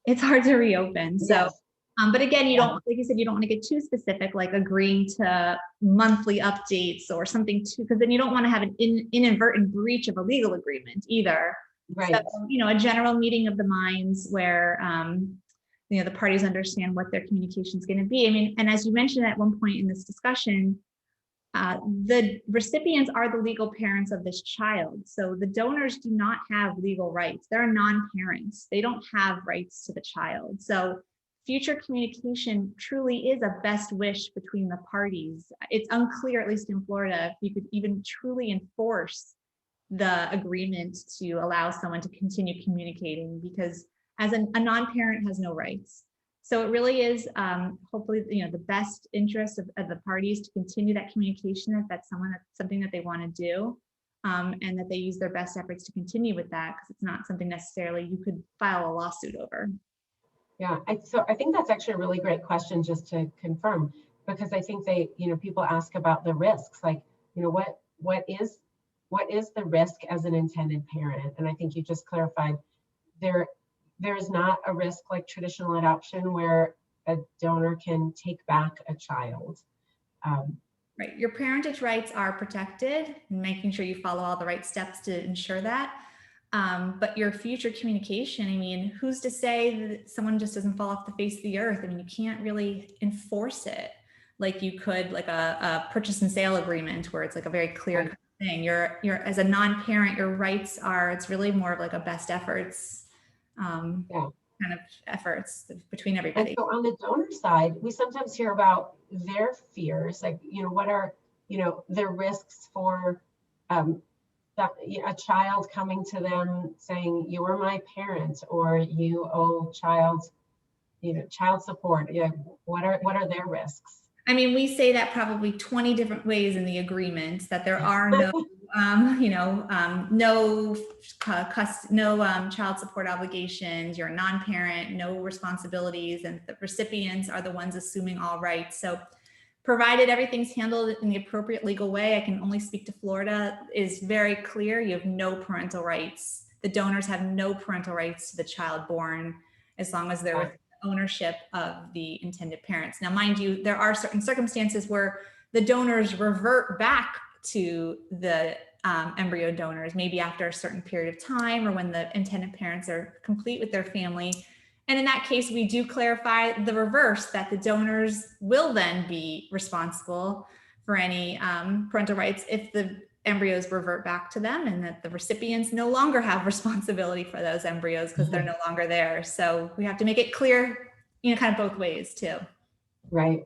it's hard to reopen. So, yes. But again, you don't, like you said, you don't want to get too specific, like agreeing to monthly updates or something too, because then you don't want to have an inadvertent breach of a legal agreement either. Right. So, a general meeting of the minds where, the parties understand what their communication is going to be. I mean, and as you mentioned at one point in this discussion, the recipients are the legal parents of this child. So the donors do not have legal rights. They're non-parents. They don't have rights to the child. So future communication truly is a best wish between the parties. It's unclear, at least in Florida, if you could even truly enforce the agreement to allow someone to continue communicating, because as a non-parent has no rights. So it really is hopefully the best interest of the parties to continue that communication if that's something that they want to do, and that they use their best efforts to continue with that, because it's not something necessarily you could file a lawsuit over. Yeah, so I think that's actually a really great question, just to confirm, because I think people ask about the risks, like, what is the risk as an intended parent? And I think you just clarified there's not a risk like traditional adoption where a donor can take back a child. Right, your parentage rights are protected, and making sure you follow all the right steps to ensure that. But your future communication, I mean, who's to say that someone just doesn't fall off the face of the earth? I mean, you can't really enforce it like you could like a purchase and sale agreement, where it's like a very clear thing. You're as a non-parent, your rights are, it's really more of like a best efforts kind of efforts between everybody. And so on the donor side, we sometimes hear about their fears, like, what are, their risks for a child coming to them saying, you are my parent, or you owe child support. Yeah, what are their risks? I mean, we say that probably 20 different ways in the agreement, that there are no no child support obligations, you're a non-parent, no responsibilities, and the recipients are the ones assuming all rights. So provided everything's handled in the appropriate legal way, I can only speak to Florida, is very clear. You have no parental rights. The donors have no parental rights to the child born as long as they're with ownership of the intended parents. Now, mind you, there are certain circumstances where the donors revert back to the embryo donors, maybe after a certain period of time or when the intended parents are complete with their family. And in that case, we do clarify the reverse, that the donors will then be responsible for any parental rights if the embryos revert back to them, and that the recipients no longer have responsibility for those embryos because they're no longer there. So we have to make it clear, kind of both ways too. Right.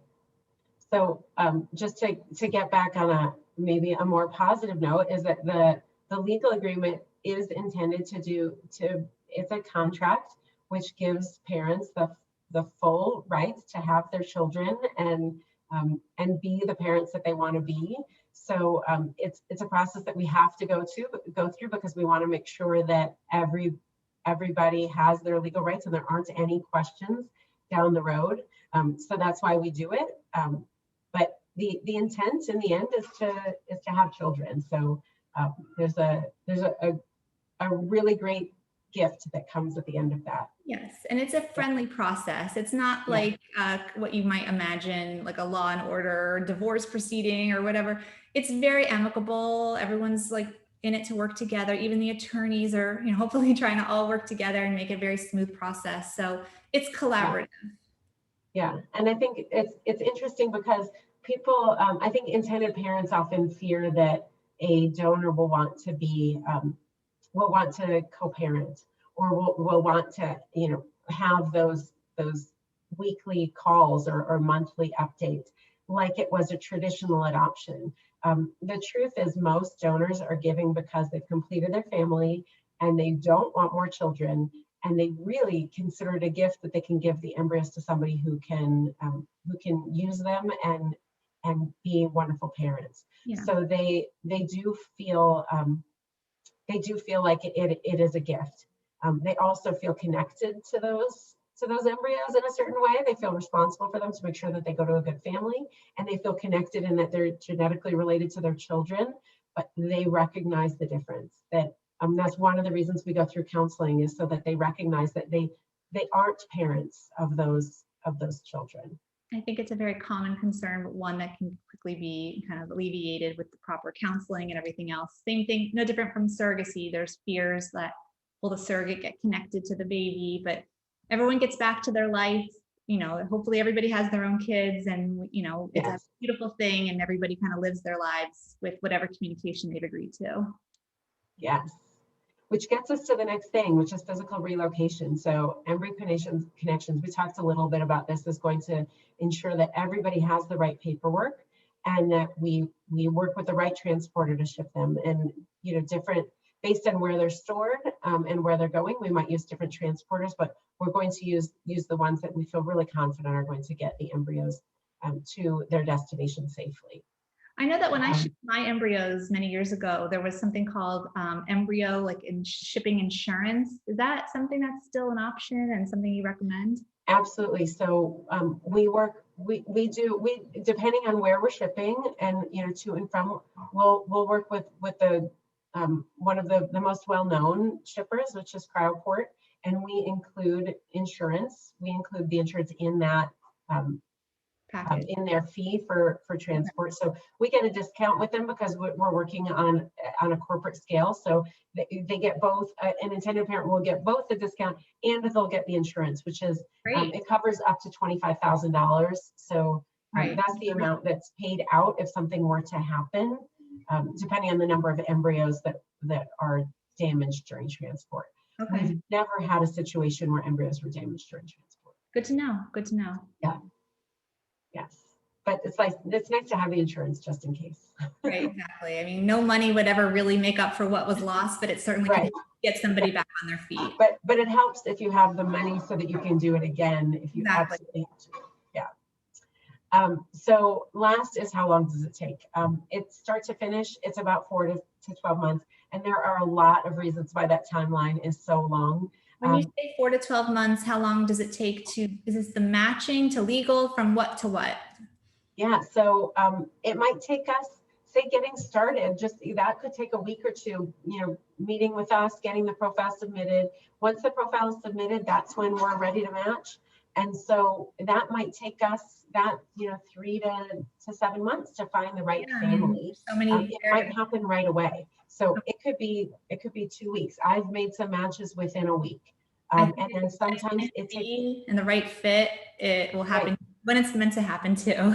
So just to get back on maybe a more positive note, is that the legal agreement is intended it's a contract which gives parents the full rights to have their children and be the parents that they want to be. So it's a process that we have to go through because we want to make sure that everybody has their legal rights and there aren't any questions down the road. So that's why we do it. But the intent in the end is to have children. So there's a really great gift that comes at the end of that. Yes, and it's a friendly process. It's not like what you might imagine, like a law and order divorce proceeding or whatever. It's very amicable. Everyone's like in it to work together. Even the attorneys are, hopefully trying to all work together and make a very smooth process. So it's collaborative. Yeah, and I think it's interesting because people, I think intended parents often fear that a donor will want to co-parent or will want to, have those weekly calls or monthly updates like it was a traditional adoption. The truth is most donors are giving because they've completed their family and they don't want more children, and they really consider it a gift that they can give the embryos to somebody who can use them and be wonderful parents. Yeah. So they do feel like it is a gift. They also feel connected to those embryos in a certain way. They feel responsible for them to make sure that they go to a good family, and they feel connected in that they're genetically related to their children, but they recognize the difference. That's one of the reasons we go through counseling, is so that they recognize that they aren't parents of those children. I think it's a very common concern, but one that can quickly be kind of alleviated with the proper counseling and everything else. Same thing, no different from surrogacy. There's fears that will the surrogate get connected to the baby, but everyone gets back to their life. Hopefully everybody has their own kids, and it's a beautiful thing, and everybody kind of lives their lives with whatever communication they've agreed to. Yes. Which gets us to the next thing, which is physical relocation. So Embryo Connections, we talked a little bit about this, is going to ensure that everybody has the right paperwork and that we work with the right transporter to ship them. And, different, based on where they're stored and where they're going, we might use different transporters, but we're going to use the ones that we feel really confident are going to get the embryos to their destination safely. I know that when I shipped my embryos many years ago, there was something called embryo, shipping insurance. Is that something that's still an option and something you recommend? Absolutely. So we depending on where we're shipping and to and from, we'll work with the one of the most well-known shippers, which is Cryoport, and we include insurance. We include the insurance in that in their fee for transport. So we get a discount with them because we're working on a corporate scale. So they get both, an intended parent will get both the discount and they'll get the insurance, which is, it covers up to $25,000. So that's the amount that's paid out if something were to happen, depending on the number of embryos that are damaged during transport. Okay. We've never had a situation where embryos were damaged during transport. Good to know. Good to know. Yeah. Yes. But it's nice to have the insurance just in case. Right, exactly. I mean, no money would ever really make up for what was lost, but it certainly can get somebody back on their feet. But it helps if you have the money so that you can do it again if you absolutely have to. Yeah. So last is, how long does it take? It's start to finish. It's about 4 to 12 months. And there are a lot of reasons why that timeline is so long. When you say 4 to 12 months, how long does it take is this the matching to legal, from what to what? Yeah, so it might take us, say, getting started, just that could take a week or two, meeting with us, getting the profile submitted. Once the profile is submitted, that's when we're ready to match. And so that might take us 3 to 7 months to find the right family. So many it might happen right away. So it could be 2 weeks. I've made some matches within a week. And then sometimes it takes, and the right fit, it will happen when it's meant to happen too.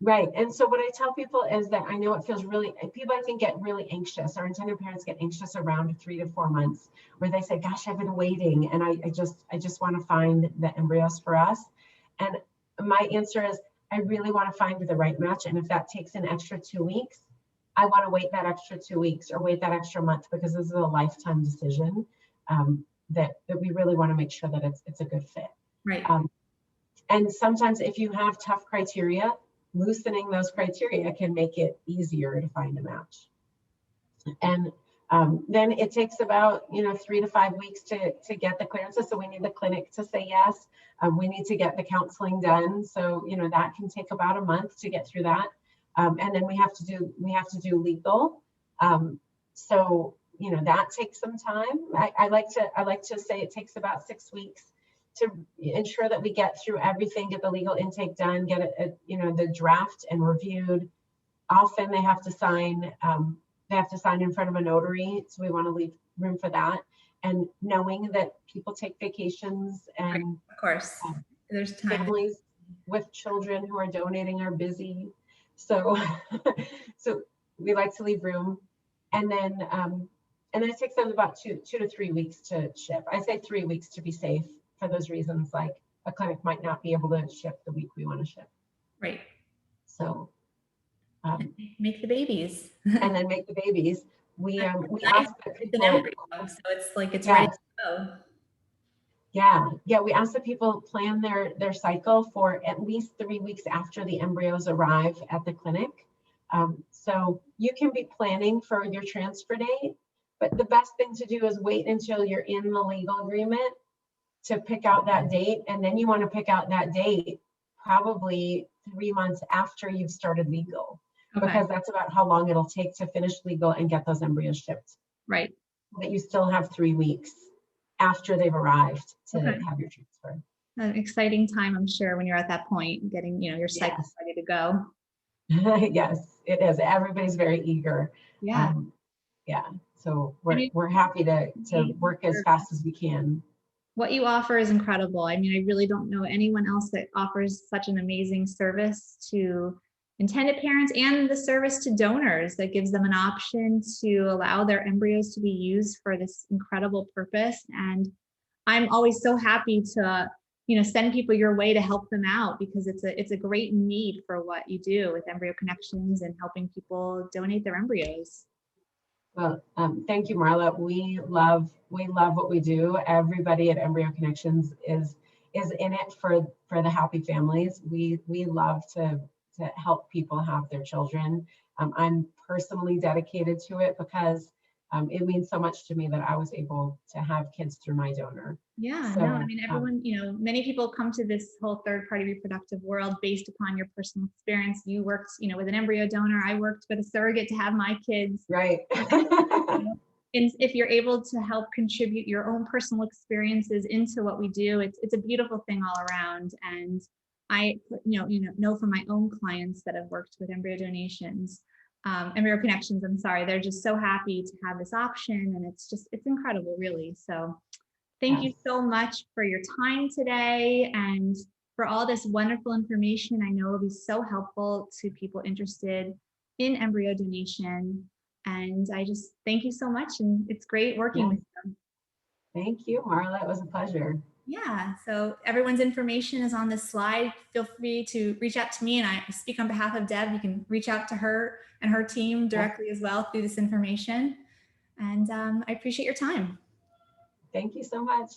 Right. And so what I tell people is that I know it feels people I think get really anxious, or intended parents get anxious around 3 to 4 months, where they say, gosh, I've been waiting and I just want to find the embryos for us. And my answer is, I really want to find the right match. And if that takes an extra 2 weeks, I want to wait that extra 2 weeks or wait that extra month, because this is a lifetime decision that we really want to make sure that it's a good fit. Right. And sometimes if you have tough criteria, loosening those criteria can make it easier to find a match. And then it takes about 3 to 5 weeks to get the clearances. So we need the clinic to say yes. We need to get the counseling done. So that can take about a month to get through that. And then we have to do legal. So that takes some time. I like to say it takes about 6 weeks to ensure that we get through everything, get the legal intake done, get the draft and reviewed. Often they have to sign in front of a notary, so we want to leave room for that. And knowing that people take vacations, and of course there's time. Families with children who are donating are busy, so so we like to leave room. And then it takes them about 2 to 3 weeks to ship. I say 3 weeks to be safe, for those reasons, like a clinic might not be able to ship the week we want to ship. Right. So make the babies. And then make the babies. We ask that people, an embryo, so it's like it's ready to go. Yeah, we ask that people plan their cycle for at least 3 weeks after the embryos arrive at the clinic. So you can be planning for your transfer date, but the best thing to do is wait until you're in the legal agreement to pick out that date. And then you want to pick out that date probably 3 months after you've started legal, because that's about how long it'll take to finish legal and get those embryos shipped. Right. But you still have 3 weeks after they've arrived to have your transfer. An exciting time, I'm sure, when you're at that point, getting your cycle ready to go. Yes, it is. Everybody's very eager. Yeah. So we're happy to work as fast as we can. What you offer is incredible. I mean, I really don't know anyone else that offers such an amazing service to intended parents, and the service to donors that gives them an option to allow their embryos to be used for this incredible purpose. And I'm always so happy to send people your way to help them out, because it's a great need for what you do with Embryo Connections and helping people donate their embryos. Well, thank you, Marla. We love what we do. Everybody at Embryo Connections is in it for the happy families. We love to help people have their children. I'm personally dedicated to it because it means so much to me that I was able to have kids through my donor. Yeah, so, no, I mean, everyone, many people come to this whole third-party reproductive world based upon your personal experience. You worked, with an embryo donor. I worked with a surrogate to have my kids. Right. And if you're able to help contribute your own personal experiences into what we do, it's a beautiful thing all around. And I, know from my own clients that have worked with embryo donations, Embryo Connections, I'm sorry, they're just so happy to have this option, and it's incredible, really. So thank you so much for your time today and for all this wonderful information. I know it'll be so helpful to people interested in embryo donation. And I just thank you so much. And it's great working with you. Thank you, Marla. It was a pleasure. Yeah, so everyone's information is on this slide. Feel free to reach out to me, and I speak on behalf of Deb. You can reach out to her and her team directly as well through this information. And I appreciate your time. Thank you so much.